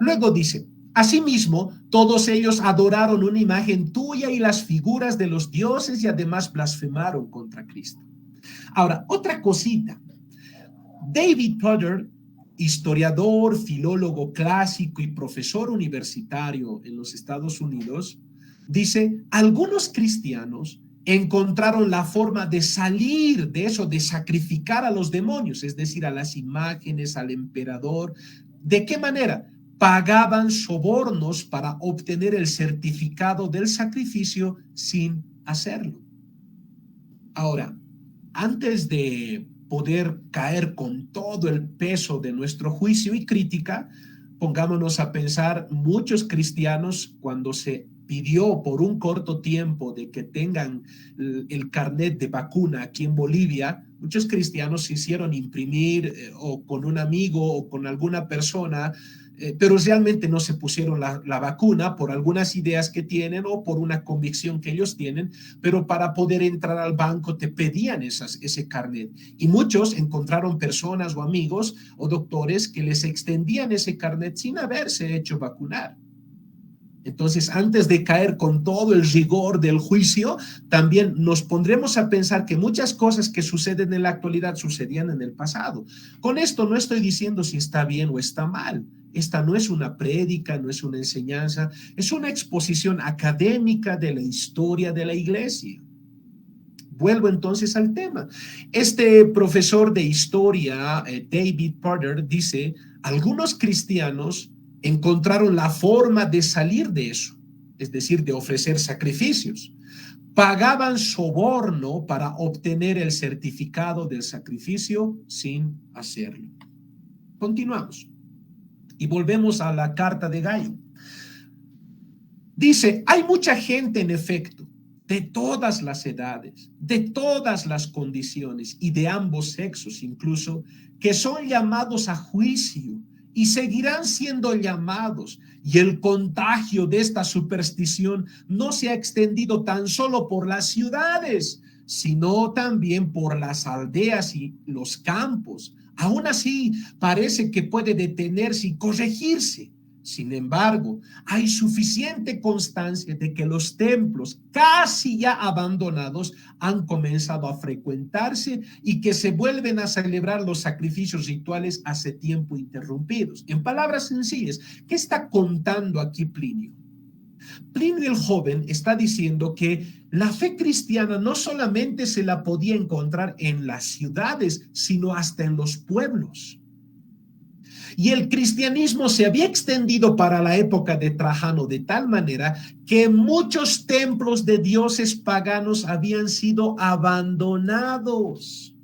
Speaker 3: Luego dice: asimismo, todos ellos adoraron una imagen tuya y las figuras de los dioses y además blasfemaron contra Cristo. Ahora, otra cosita. David Potter, historiador, filólogo clásico y profesor universitario en los Estados Unidos, dice: algunos cristianos encontraron la forma de salir de eso, de sacrificar a los demonios, es decir, a las imágenes, al emperador. ¿De qué manera? Pagaban sobornos para obtener el certificado del sacrificio sin hacerlo. Ahora, antes de poder caer con todo el peso de nuestro juicio y crítica, pongámonos a pensar, muchos cristianos, cuando se pidió por un corto tiempo de que tengan el carnet de vacuna aquí en Bolivia, muchos cristianos se hicieron imprimir o con un amigo o con alguna persona, pero realmente no se pusieron la vacuna por algunas ideas que tienen o por una convicción que ellos tienen, pero para poder entrar al banco te pedían ese carnet. Y muchos encontraron personas o amigos o doctores que les extendían ese carnet sin haberse hecho vacunar. Entonces, antes de caer con todo el rigor del juicio, también nos pondremos a pensar que muchas cosas que suceden en la actualidad sucedían en el pasado. Con esto no estoy diciendo si está bien o está mal. Esta no es una prédica, no es una enseñanza, es una exposición académica de la historia de la iglesia. Vuelvo entonces al tema. Este profesor de historia, David Potter, dice: algunos cristianos encontraron la forma de salir de eso, es decir, de ofrecer sacrificios. Pagaban soborno para obtener el certificado del sacrificio sin hacerlo. Continuamos y volvemos a la carta de Gallo. Dice: hay mucha gente, en efecto, de todas las edades, de todas las condiciones y de ambos sexos incluso, que son llamados a juicio y seguirán siendo llamados, y el contagio de esta superstición no se ha extendido tan solo por las ciudades, sino también por las aldeas y los campos. Aún así, parece que puede detenerse y corregirse. Sin embargo, hay suficiente constancia de que los templos casi ya abandonados han comenzado a frecuentarse y que se vuelven a celebrar los sacrificios rituales hace tiempo interrumpidos. En palabras sencillas, ¿qué está contando aquí Plinio? Plinio el joven está diciendo que la fe cristiana no solamente se la podía encontrar en las ciudades, sino hasta en los pueblos. Y el cristianismo se había extendido para la época de Trajano de tal manera que muchos templos de dioses paganos habían sido abandonados.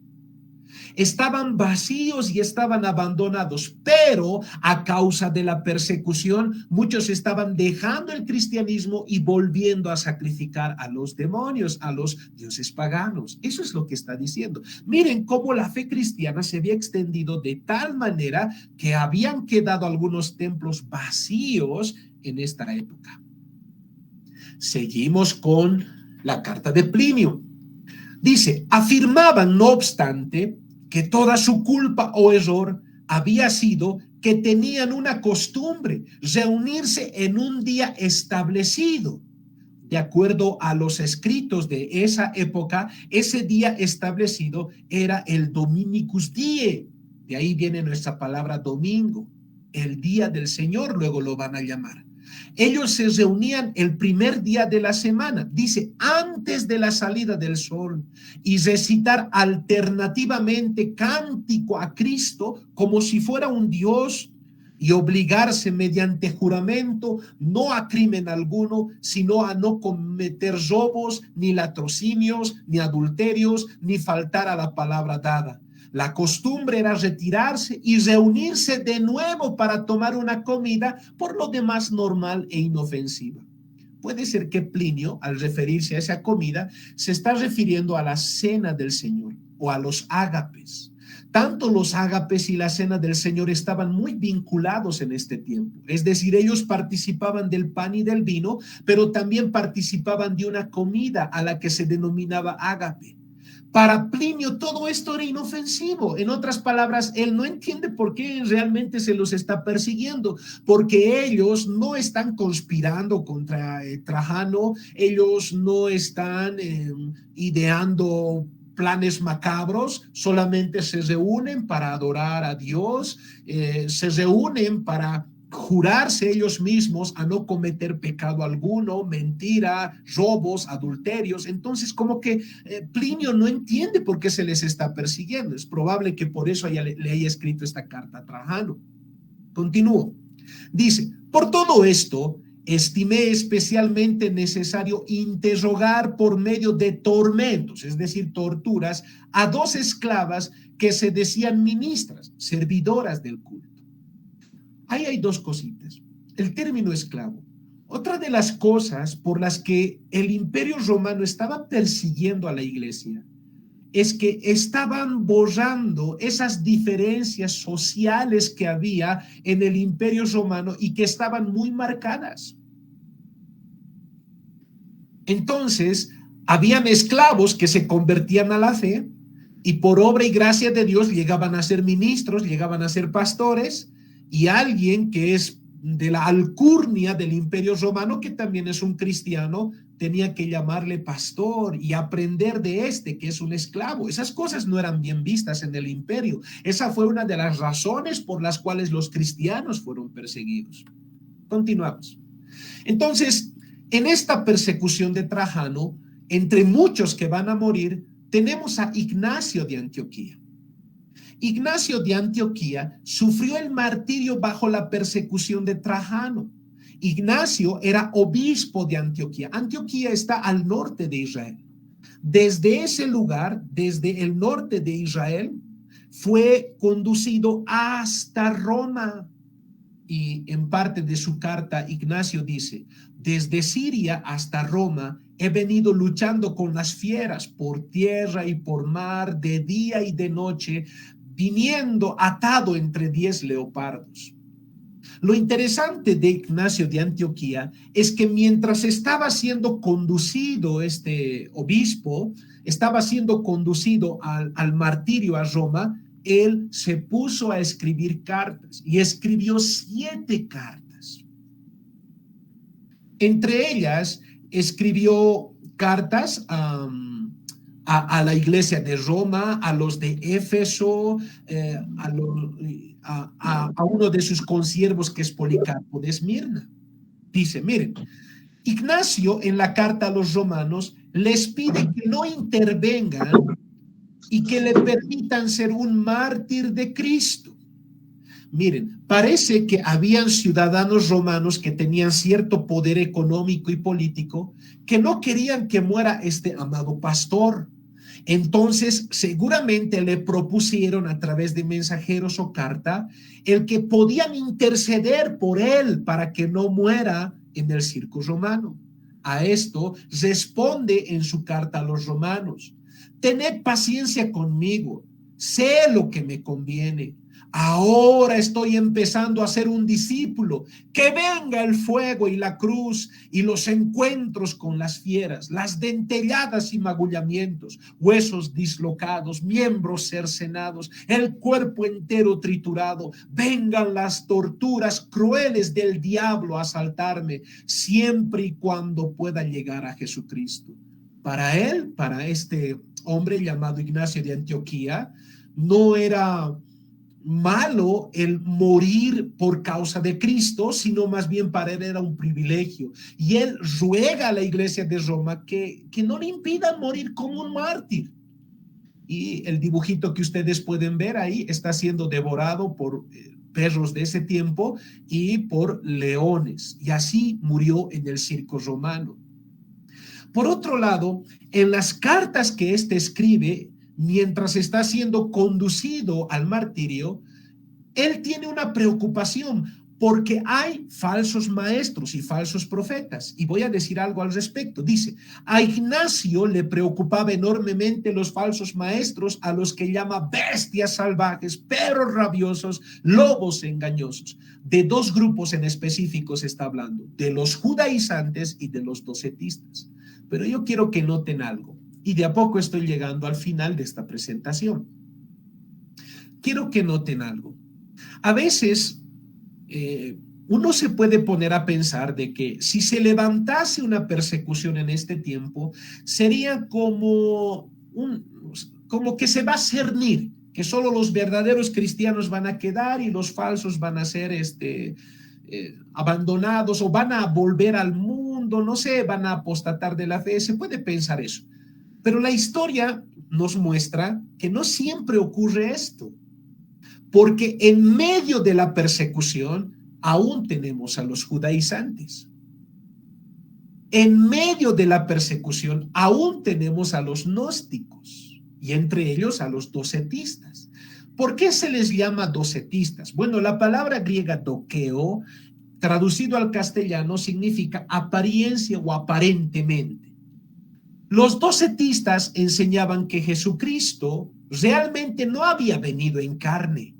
Speaker 3: Estaban vacíos y estaban abandonados, pero a causa de la persecución, muchos estaban dejando el cristianismo y volviendo a sacrificar a los demonios, a los dioses paganos. Eso es lo que está diciendo. Miren cómo la fe cristiana se había extendido de tal manera que habían quedado algunos templos vacíos en esta época. Seguimos con la carta de Plinio. Dice: afirmaban, no obstante, que toda su culpa o error había sido que tenían una costumbre, reunirse en un día establecido. De acuerdo a los escritos de esa época, ese día establecido era el Dominicus Die. De ahí viene nuestra palabra domingo, el día del Señor, luego lo van a llamar. Ellos se reunían el primer día de la semana, dice, antes de la salida del sol, y recitar alternativamente cántico a Cristo como si fuera un Dios, y obligarse mediante juramento no a crimen alguno, sino a no cometer robos, ni latrocinios, ni adulterios, ni faltar a la palabra dada. La costumbre era retirarse y reunirse de nuevo para tomar una comida, por lo demás normal e inofensiva. Puede ser que Plinio, al referirse a esa comida, se está refiriendo a la cena del Señor, o a los ágapes. Tanto los ágapes y la cena del Señor estaban muy vinculados en este tiempo. Es decir, ellos participaban del pan y del vino, pero también participaban de una comida a la que se denominaba ágape. Para Plinio todo esto era inofensivo. En otras palabras, él no entiende por qué realmente se los está persiguiendo, porque ellos no están conspirando contra Trajano, ellos no están ideando planes macabros, solamente se reúnen para adorar a Dios, se reúnen para jurarse ellos mismos a no cometer pecado alguno, mentira, robos, adulterios. Entonces, como que Plinio no entiende por qué se les está persiguiendo. Es probable que por eso le haya escrito esta carta a Trajano. Continúo. Dice, por todo esto, estimé especialmente necesario interrogar por medio de tormentos, es decir, torturas, a 2 esclavas que se decían ministras, servidoras del culto. Ahí hay 2 cositas. El término esclavo. Otra de las cosas por las que el Imperio Romano estaba persiguiendo a la iglesia es que estaban borrando esas diferencias sociales que había en el Imperio Romano y que estaban muy marcadas. Entonces, habían esclavos que se convertían a la fe y por obra y gracia de Dios llegaban a ser ministros, llegaban a ser pastores, y alguien que es de la alcurnia del Imperio Romano, que también es un cristiano, tenía que llamarle pastor y aprender de este, que es un esclavo. Esas cosas no eran bien vistas en el imperio. Esa fue una de las razones por las cuales los cristianos fueron perseguidos. Continuamos. Entonces, en esta persecución de Trajano, entre muchos que van a morir, tenemos a Ignacio de Antioquía. Ignacio de Antioquía sufrió el martirio bajo la persecución de Trajano. Ignacio era obispo de Antioquía. Antioquía está al norte de Israel. Desde ese lugar, desde el norte de Israel, fue conducido hasta Roma. Y en parte de su carta, Ignacio dice, desde Siria hasta Roma he venido luchando con las fieras por tierra y por mar, de día y de noche, viniendo atado entre 10 leopardos. Lo interesante de Ignacio de Antioquía es que mientras estaba siendo conducido este obispo, estaba siendo conducido al martirio a Roma, él se puso a escribir cartas y escribió 7 cartas. Entre ellas, escribió cartas a la iglesia de Roma, a los de Éfeso, a uno de sus consiervos que es Policarpo de Esmirna. Dice, miren, Ignacio en la carta a los romanos les pide que no intervengan y que le permitan ser un mártir de Cristo. Miren, parece que habían ciudadanos romanos que tenían cierto poder económico y político que no querían que muera este amado pastor. Entonces, seguramente le propusieron a través de mensajeros o carta el que podían interceder por él para que no muera en el circo romano. A esto responde en su carta a los romanos: tened paciencia conmigo, sé lo que me conviene. Ahora estoy empezando a ser un discípulo. Que venga el fuego y la cruz y los encuentros con las fieras, las dentelladas y magullamientos, huesos dislocados, miembros cercenados, el cuerpo entero triturado. Vengan las torturas crueles del diablo a asaltarme, siempre y cuando pueda llegar a Jesucristo. Para él, para este hombre llamado Ignacio de Antioquía, no era malo el morir por causa de Cristo, sino más bien para él era un privilegio. Y él ruega a la iglesia de Roma que no le impidan morir como un mártir. Y el dibujito que ustedes pueden ver ahí está siendo devorado por perros de ese tiempo y por leones. Y así murió en el circo romano. Por otro lado, en las cartas que éste escribe, mientras está siendo conducido al martirio, él tiene una preocupación porque hay falsos maestros y falsos profetas. Y voy a decir algo al respecto. Dice, a Ignacio le preocupaba enormemente los falsos maestros, a los que llama bestias salvajes, perros rabiosos, lobos engañosos. De dos grupos en específico se está hablando, de los judaizantes y de los docetistas. Pero yo quiero que noten algo, y de a poco estoy llegando al final de esta presentación. Quiero que noten algo. A veces uno se puede poner a pensar de que si se levantase una persecución en este tiempo, sería como que se va a cernir, que solo los verdaderos cristianos van a quedar y los falsos van a ser abandonados o van a volver al mundo, no sé, van a apostatar de la fe. Se puede pensar eso. Pero la historia nos muestra que no siempre ocurre esto. Porque en medio de la persecución aún tenemos a los judaizantes. En medio de la persecución aún tenemos a los gnósticos y entre ellos a los docetistas. ¿Por qué se les llama docetistas? Bueno, la palabra griega dokeo, traducido al castellano, significa apariencia o aparentemente. Los docetistas enseñaban que Jesucristo realmente no había venido en carne.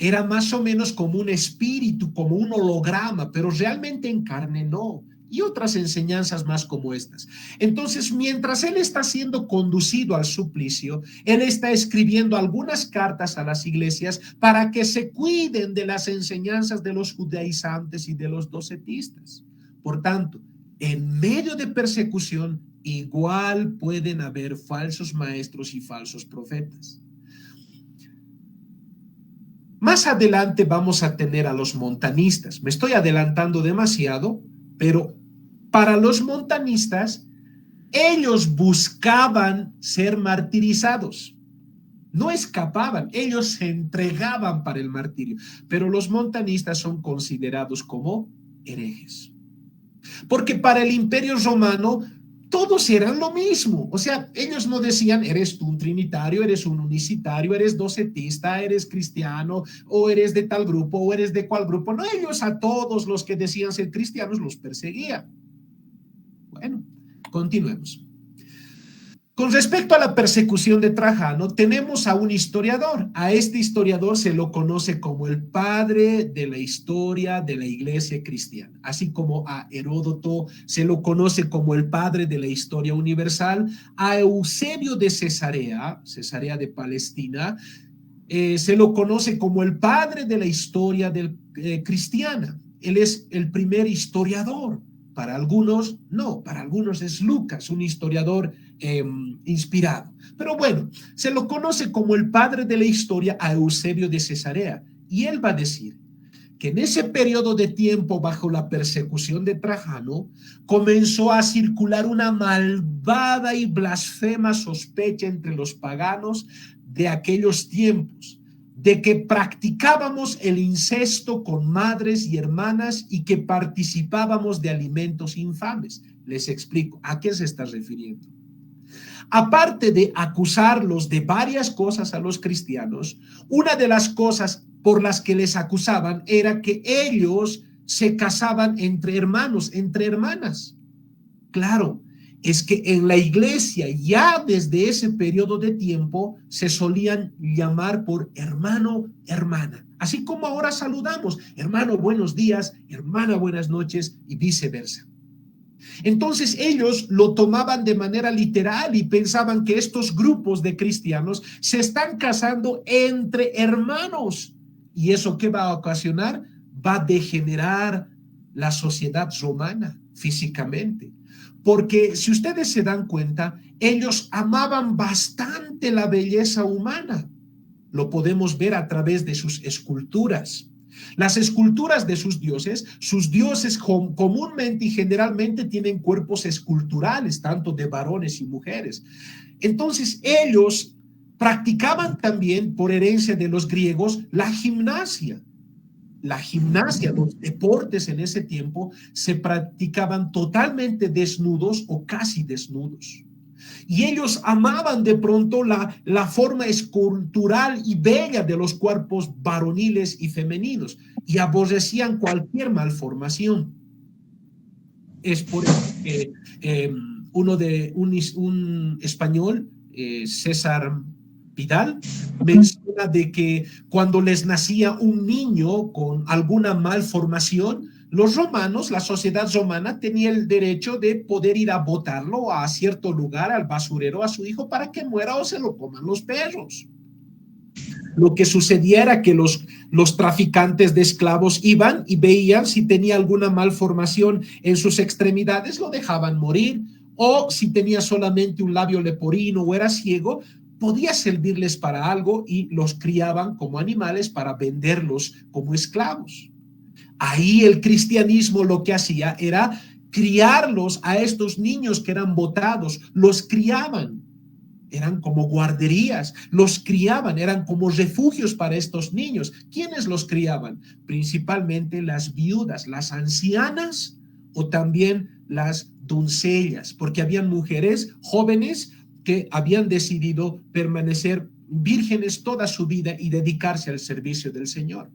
Speaker 3: Era más o menos como un espíritu, como un holograma, pero realmente en carne no. Y otras enseñanzas más como estas. Entonces, mientras él está siendo conducido al suplicio, él está escribiendo algunas cartas a las iglesias para que se cuiden de las enseñanzas de los judaizantes y de los docetistas. Por tanto, en medio de persecución, igual pueden haber falsos maestros y falsos profetas. Más adelante vamos a tener a los montanistas. Me estoy adelantando demasiado, pero para los montanistas, ellos buscaban ser martirizados. No escapaban, ellos se entregaban para el martirio. Pero los montanistas son considerados como herejes. Porque para el Imperio Romano todos eran lo mismo. O sea, ellos no decían, eres tú un trinitario, eres un unicitario, eres docetista, eres cristiano, o eres de tal grupo, o eres de cual grupo. No, ellos a todos los que decían ser cristianos los perseguían. Bueno, continuemos. Con respecto a la persecución de Trajano, tenemos a un historiador. A este historiador se lo conoce como el padre de la historia de la iglesia cristiana, así como a Heródoto se lo conoce como el padre de la historia universal. A Eusebio de Cesarea de Palestina, se lo conoce como el padre de la historia cristiana. Él es el primer historiador. Para algunos, no, para algunos es Lucas, un historiador inspirado. Pero bueno, se lo conoce como el padre de la historia a Eusebio de Cesarea. Y él va a decir que en ese periodo de tiempo, bajo la persecución de Trajano, comenzó a circular una malvada y blasfema sospecha entre los paganos de aquellos tiempos, de que practicábamos el incesto con madres y hermanas y que participábamos de alimentos infames. Les explico, ¿a qué se está refiriendo? Aparte de acusarlos de varias cosas a los cristianos, una de las cosas por las que les acusaban era que ellos se casaban entre hermanos, entre hermanas. Claro, es que en la iglesia ya desde ese periodo de tiempo se solían llamar por hermano, hermana. Así como ahora saludamos, hermano, buenos días, hermana, buenas noches y viceversa. Entonces ellos lo tomaban de manera literal y pensaban que estos grupos de cristianos se están casando entre hermanos. ¿Y eso qué va a ocasionar? Va a degenerar la sociedad romana físicamente. Porque si ustedes se dan cuenta, ellos amaban bastante la belleza humana. Lo podemos ver a través de sus esculturas. Las esculturas de sus dioses comúnmente y generalmente tienen cuerpos esculturales, tanto de varones y mujeres. Entonces ellos practicaban también, por herencia de los griegos, la gimnasia. La gimnasia, los deportes en ese tiempo se practicaban totalmente desnudos o casi desnudos. Y ellos amaban de pronto la forma escultural y bella de los cuerpos varoniles y femeninos y aborrecían cualquier malformación. Es por eso que un español, César Vidal, menciona de que cuando les nacía un niño con alguna malformación, los romanos, la sociedad romana, tenía el derecho de poder ir a botarlo a cierto lugar, al basurero, a su hijo, para que muera o se lo coman los perros. Lo que sucedía era que los traficantes de esclavos iban y veían si tenía alguna malformación en sus extremidades, lo dejaban morir, o si tenía solamente un labio leporino o era ciego, podía servirles para algo y los criaban como animales para venderlos como esclavos. Ahí el cristianismo lo que hacía era criarlos a estos niños que eran botados, los criaban, eran como guarderías, los criaban, eran como refugios para estos niños. ¿Quiénes los criaban? Principalmente las viudas, las ancianas o también las doncellas, porque habían mujeres jóvenes que habían decidido permanecer vírgenes toda su vida y dedicarse al servicio del Señor.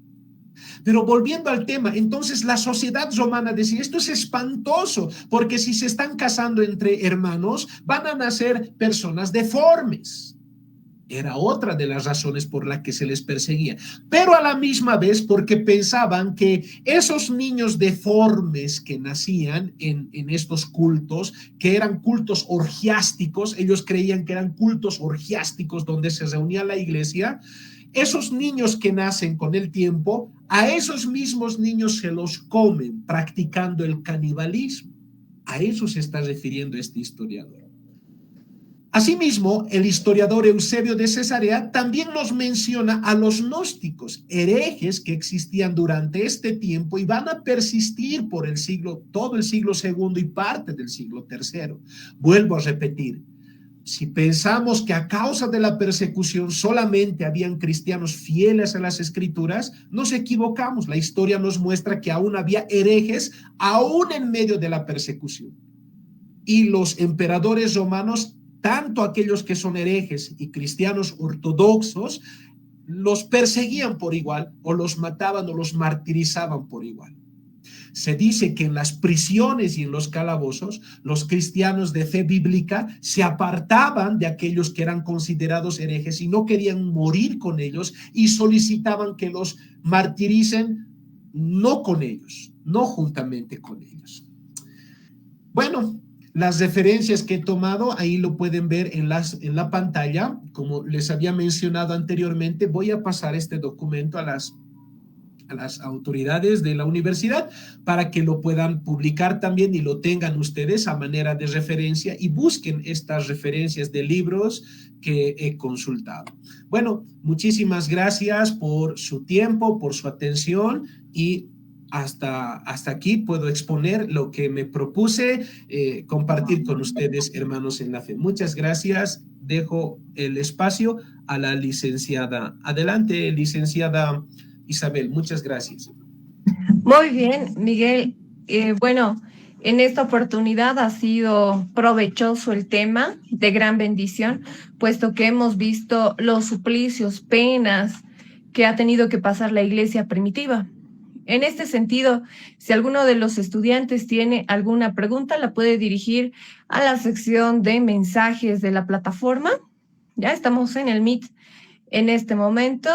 Speaker 3: Pero volviendo al tema, entonces la sociedad romana decía, esto es espantoso, porque si se están casando entre hermanos, van a nacer personas deformes. Era otra de las razones por la que se les perseguía. Pero a la misma vez porque pensaban que esos niños deformes que nacían en estos cultos, que eran cultos orgiásticos, ellos creían que eran cultos orgiásticos donde se reunía la iglesia, esos niños que nacen con el tiempo, a esos mismos niños se los comen practicando el canibalismo. A eso se está refiriendo este historiador. Asimismo, el historiador Eusebio de Cesarea también nos menciona a los gnósticos, herejes que existían durante este tiempo y van a persistir por el siglo, todo el siglo II y parte del siglo III. Vuelvo a repetir, si pensamos que a causa de la persecución solamente habían cristianos fieles a las escrituras, nos equivocamos. La historia nos muestra que aún había herejes, aún en medio de la persecución. Y los emperadores romanos, tanto aquellos que son herejes y cristianos ortodoxos, los perseguían por igual, o los mataban o los martirizaban por igual. Se dice que en las prisiones y en los calabozos, los cristianos de fe bíblica se apartaban de aquellos que eran considerados herejes y no querían morir con ellos y solicitaban que los martiricen no con ellos, no juntamente con ellos. Bueno, las referencias que he tomado, ahí lo pueden ver en la pantalla. Como les había mencionado anteriormente, voy a pasar este documento a las autoridades de la universidad para que lo puedan publicar también y lo tengan ustedes a manera de referencia y busquen estas referencias de libros que he consultado. Bueno, muchísimas gracias por su tiempo, por su atención y hasta aquí puedo exponer lo que me propuse compartir con ustedes, hermanos en la fe. Muchas gracias. Dejo el espacio a la licenciada. Adelante, licenciada Isabel, muchas gracias.
Speaker 2: Muy bien, Miguel. Bueno, en esta oportunidad ha sido provechoso el tema, de gran bendición, puesto que hemos visto los suplicios, penas que ha tenido que pasar la iglesia primitiva. En este sentido, si alguno de los estudiantes tiene alguna pregunta, la puede dirigir a la sección de mensajes de la plataforma. Ya estamos en el Meet en este momento.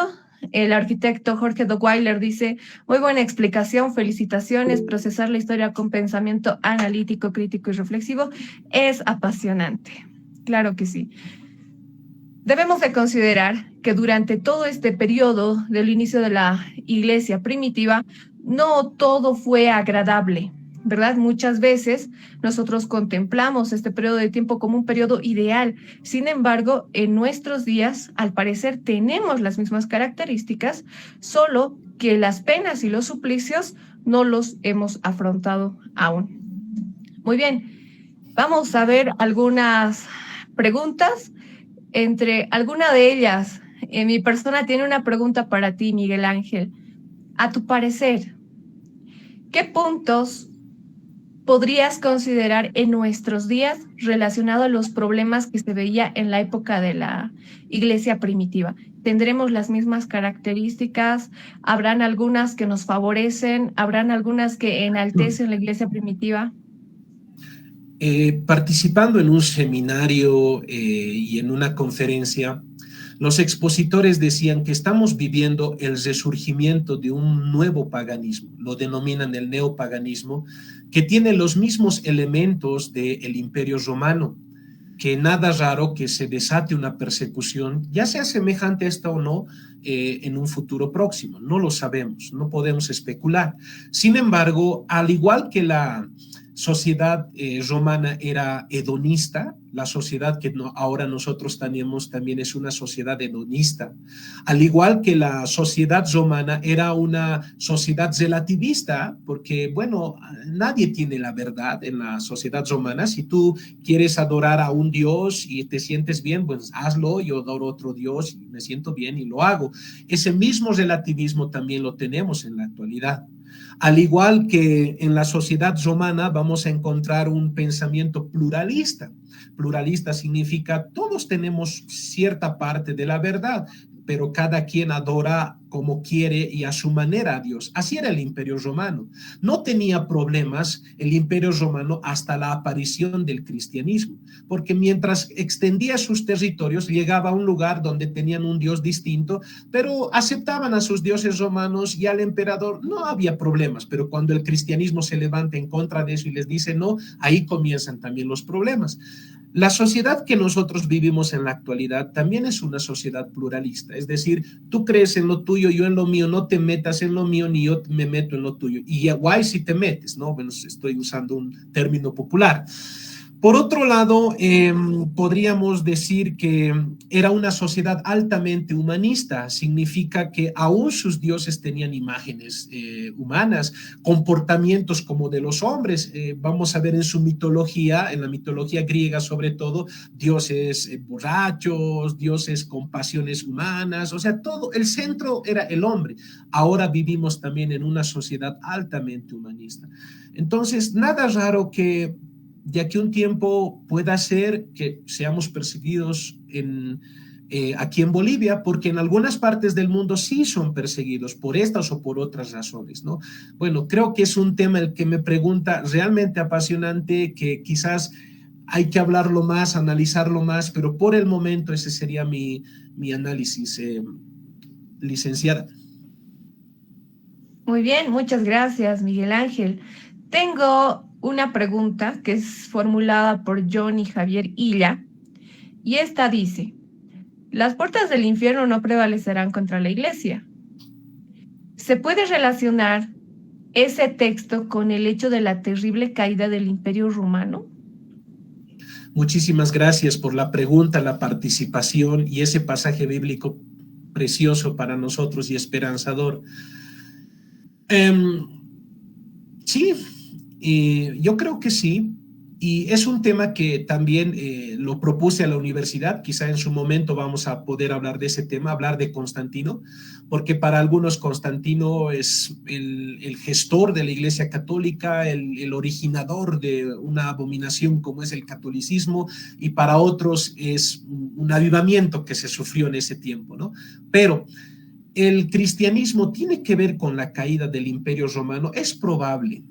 Speaker 2: El arquitecto Jorge Dockweiler dice, muy buena explicación, felicitaciones, procesar la historia con pensamiento analítico, crítico y reflexivo es apasionante. Claro que sí. Debemos de considerar que durante todo este periodo del inicio de la iglesia primitiva, no todo fue agradable, ¿verdad? Muchas veces nosotros contemplamos este periodo de tiempo como un periodo ideal. Sin embargo, en nuestros días, al parecer, tenemos las mismas características, solo que las penas y los suplicios no los hemos afrontado aún. Muy bien, vamos a ver algunas preguntas. Entre alguna de ellas, mi persona tiene una pregunta para ti, Miguel Ángel. A tu parecer, ¿qué puntos podrías considerar en nuestros días relacionado a los problemas que se veía en la época de la iglesia primitiva? ¿Tendremos las mismas características? ¿Habrán algunas que nos favorecen? ¿Habrán algunas que enaltecen la iglesia primitiva?
Speaker 3: Participando en un seminario y en una conferencia, los expositores decían que estamos viviendo el resurgimiento de un nuevo paganismo, lo denominan el neopaganismo, que tiene los mismos elementos del Imperio Romano, que nada raro que se desate una persecución, ya sea semejante a esta o no, en un futuro próximo. No lo sabemos, no podemos especular. Sin embargo, al igual que la sociedad romana era hedonista, la sociedad que ahora nosotros tenemos también es una sociedad hedonista, al igual que la sociedad romana era una sociedad relativista, porque bueno, nadie tiene la verdad en la sociedad romana. Si tú quieres adorar a un dios y te sientes bien, pues hazlo. Yo adoro otro dios y me siento bien y lo hago. Ese mismo relativismo también lo tenemos en la actualidad. Al igual que en la sociedad romana vamos a encontrar un pensamiento pluralista. Pluralista significa todos tenemos cierta parte de la verdad, pero cada quien adora como quiere y a su manera a Dios. Así era el Imperio Romano. No tenía problemas el Imperio Romano hasta la aparición del cristianismo, porque mientras extendía sus territorios, llegaba a un lugar donde tenían un dios distinto, pero aceptaban a sus dioses romanos y al emperador. No había problemas, pero cuando el cristianismo se levanta en contra de eso y les dice no, ahí comienzan también los problemas. La sociedad que nosotros vivimos en la actualidad también es una sociedad pluralista, es decir, tú crees en lo tuyo, yo en lo mío, no te metas en lo mío ni yo me meto en lo tuyo. Y guay si te metes, ¿no? Bueno, estoy usando un término popular. Por otro lado, podríamos decir que era una sociedad altamente humanista. Significa que aún sus dioses tenían imágenes humanas, comportamientos como de los hombres. Vamos a ver en su mitología, en la mitología griega sobre todo, dioses borrachos, dioses con pasiones humanas, o sea, todo, el centro era el hombre. Ahora vivimos también en una sociedad altamente humanista. Entonces, nada raro que de aquí a un tiempo pueda ser que seamos perseguidos aquí en Bolivia, porque en algunas partes del mundo sí son perseguidos por estas o por otras razones, ¿no? Bueno, creo que es un tema el que me pregunta realmente apasionante, que quizás hay que hablarlo más, analizarlo más, pero por el momento ese sería mi análisis, licenciada.
Speaker 2: Muy bien, muchas gracias, Miguel Ángel. Tengo una pregunta que es formulada por Johnny Javier Illa, y esta dice: las puertas del infierno no prevalecerán contra la iglesia. ¿Se puede relacionar ese texto con el hecho de la terrible caída del Imperio Romano?
Speaker 3: Muchísimas gracias por la pregunta, la participación y ese pasaje bíblico precioso para nosotros y esperanzador. Sí, yo creo que sí, y es un tema que también lo propuse a la universidad. Quizá en su momento vamos a poder hablar de ese tema, hablar de Constantino, porque para algunos Constantino es el gestor de la Iglesia Católica, el originador de una abominación como es el catolicismo, y para otros es un avivamiento que se sufrió en ese tiempo, ¿no? Pero el cristianismo tiene que ver con la caída del Imperio Romano, es probable,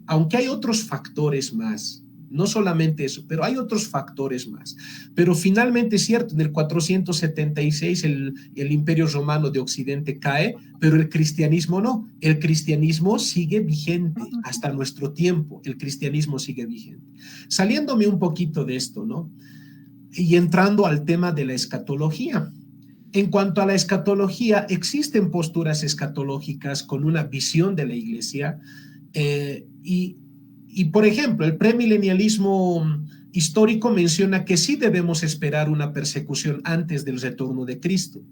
Speaker 3: aunque hay otros factores más, no solamente eso, pero hay otros factores más. Pero finalmente es cierto, en el 476 el Imperio Romano de Occidente cae, pero el cristianismo no. El cristianismo sigue vigente hasta nuestro tiempo, el cristianismo sigue vigente. Saliéndome un poquito de esto, ¿no? Y entrando al tema de la escatología. En cuanto a la escatología, existen posturas escatológicas con una visión de la iglesia, y por ejemplo, el premilenialismo histórico menciona que sí debemos esperar una persecución antes del retorno de Cristo.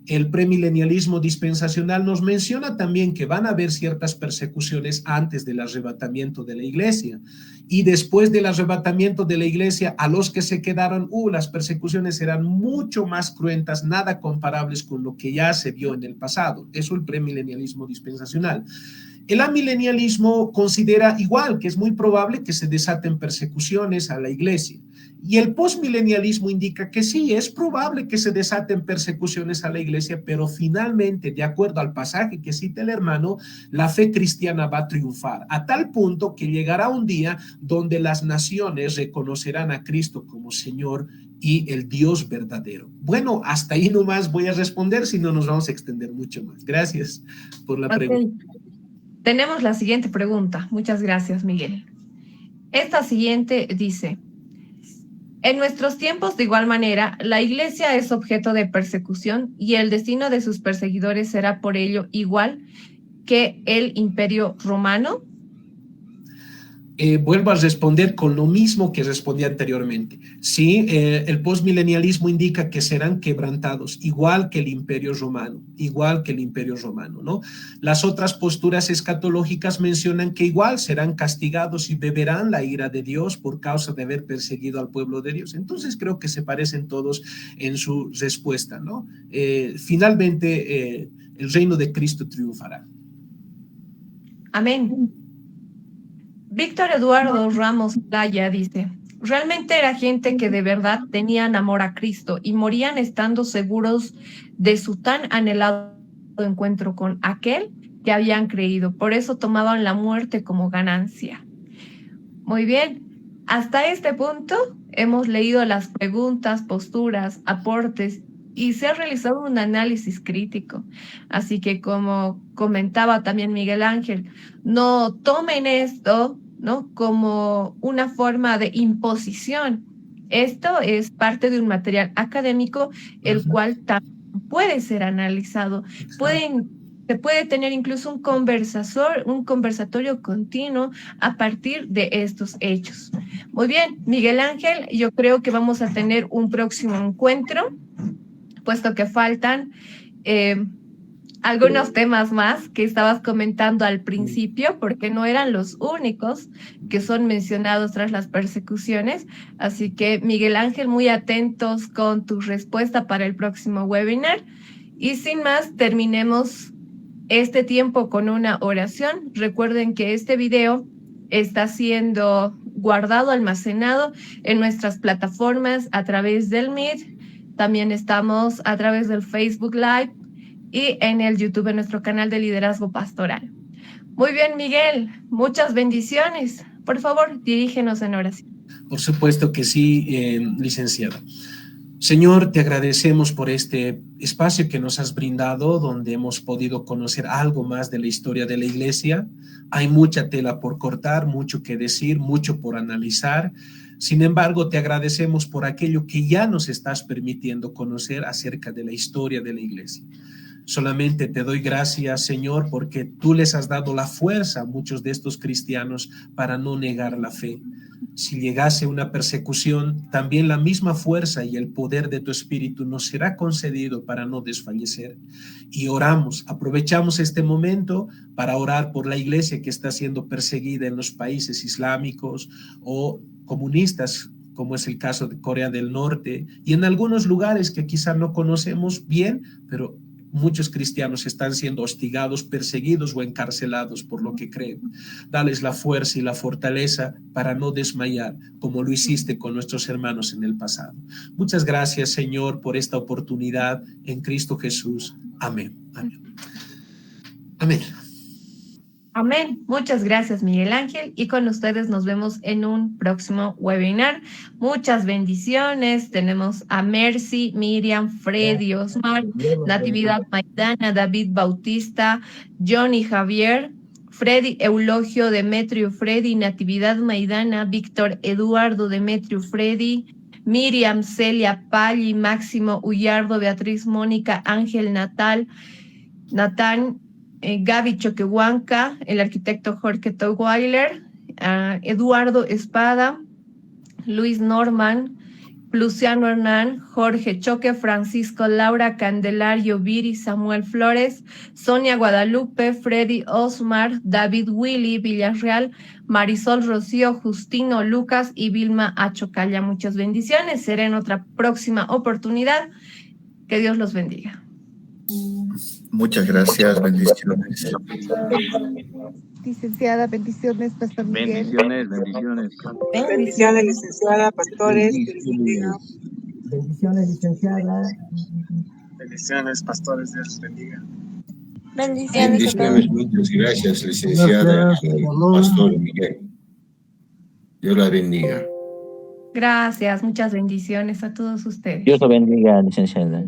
Speaker 3: El premilenialismo dispensacional nos menciona también que van a haber ciertas persecuciones antes del arrebatamiento de la iglesia, y después del arrebatamiento de la iglesia, a los que se quedaron, las persecuciones serán mucho más cruentas, nada comparables con lo que ya se vio en el pasado. Eso el premilenialismo dispensacional. El amilenialismo considera igual que es muy probable que se desaten persecuciones a la iglesia. Y el postmilenialismo indica que sí, es probable que se desaten persecuciones a la iglesia, pero finalmente, de acuerdo al pasaje que cita el hermano, la fe cristiana va a triunfar, a tal punto que llegará un día donde las naciones reconocerán a Cristo como Señor y el Dios verdadero. Bueno, hasta ahí nomás voy a responder, si no nos vamos a extender mucho más. Gracias por la pregunta.
Speaker 2: Tenemos la siguiente pregunta. Muchas gracias, Miguel. Esta siguiente dice: en nuestros tiempos, de igual manera, la Iglesia es objeto de persecución y el destino de sus perseguidores será por ello igual que el Imperio Romano.
Speaker 3: Vuelvo a responder con lo mismo que respondí anteriormente. Sí, el postmilenialismo indica que serán quebrantados, igual que el Imperio Romano, ¿no? Las otras posturas escatológicas mencionan que igual serán castigados y beberán la ira de Dios por causa de haber perseguido al pueblo de Dios. Entonces creo que se parecen todos en su respuesta, ¿no? Finalmente, el reino de Cristo triunfará.
Speaker 2: Amén. Víctor Eduardo Ramos Playa dice: realmente era gente que de verdad tenían amor a Cristo y morían estando seguros de su tan anhelado encuentro con aquel que habían creído. Por eso tomaban la muerte como ganancia. Muy bien. Hasta este punto hemos leído las preguntas, posturas, aportes y se ha realizado un análisis crítico. Así que, como comentaba también Miguel Ángel, no tomen esto, ¿no?, como una forma de imposición. Esto es parte de un material académico, el cual también puede ser analizado. Se puede tener incluso un conversatorio continuo a partir de estos hechos. Muy bien, Miguel Ángel, yo creo que vamos a tener un próximo encuentro, puesto que faltan algunos temas más que estabas comentando al principio, porque no eran los únicos que son mencionados tras las persecuciones. Así que, Miguel Ángel, muy atentos con tu respuesta para el próximo webinar. Y sin más, terminemos este tiempo con una oración. Recuerden que este video está siendo guardado, almacenado en nuestras plataformas a través del Meet. También estamos a través del Facebook Live y en el YouTube, en nuestro canal de Liderazgo Pastoral. Muy bien, Miguel, muchas bendiciones. Por favor, dirígenos en oración.
Speaker 3: Por supuesto que sí, licenciada. Señor, te agradecemos por este espacio que nos has brindado, donde hemos podido conocer algo más de la historia de la Iglesia. Hay mucha tela por cortar, mucho que decir, mucho por analizar. Sin embargo, te agradecemos por aquello que ya nos estás permitiendo conocer acerca de la historia de la Iglesia. Solamente te doy gracias, Señor, porque tú les has dado la fuerza a muchos de estos cristianos para no negar la fe. Si llegase una persecución, también la misma fuerza y el poder de tu Espíritu nos será concedido para no desfallecer. Y oramos, aprovechamos este momento para orar por la Iglesia que está siendo perseguida en los países islámicos o comunistas, como es el caso de Corea del Norte, y en algunos lugares que quizá no conocemos bien, pero muchos cristianos están siendo hostigados, perseguidos o encarcelados por lo que creen. Dales la fuerza y la fortaleza para no desmayar, como lo hiciste con nuestros hermanos en el pasado. Muchas gracias, Señor, por esta oportunidad en Cristo Jesús. Amén. Amén. Amén.
Speaker 2: Amén. Muchas gracias, Miguel Ángel. Y con ustedes nos vemos en un próximo webinar. Muchas bendiciones. Tenemos a Mercy, Miriam, Freddy, Osmar, Natividad Maidana, David Bautista, Johnny Javier, Freddy Eulogio, Demetrio Freddy, Natividad Maidana, Víctor Eduardo, Demetrio Freddy, Miriam, Celia Palli, Máximo Ullardo, Beatriz Mónica, Ángel Natán, Gaby Choquehuanca, el arquitecto Jorge Toweiler, Eduardo Espada, Luis Norman, Luciano Hernán, Jorge Choque, Francisco Laura, Candelario Viri, Samuel Flores, Sonia Guadalupe, Freddy Osmar, David Willy Villarreal, Marisol Rocío, Justino Lucas y Vilma Achocalla. Muchas bendiciones. Será en otra próxima oportunidad. Que Dios los bendiga.
Speaker 5: Muchas gracias, bendiciones.
Speaker 6: Licenciada, bendiciones, Pastor Miguel.
Speaker 7: Bendiciones.
Speaker 8: Bendiciones, licenciada, pastores.
Speaker 9: Bendiciones, licenciada.
Speaker 10: Bendiciones, pastores, Dios les bendiga.
Speaker 11: Bendiciones, muchas gracias, licenciada y Pastor Miguel. Dios la bendiga.
Speaker 2: Gracias, muchas bendiciones a todos ustedes.
Speaker 7: Dios lo bendiga, licenciada.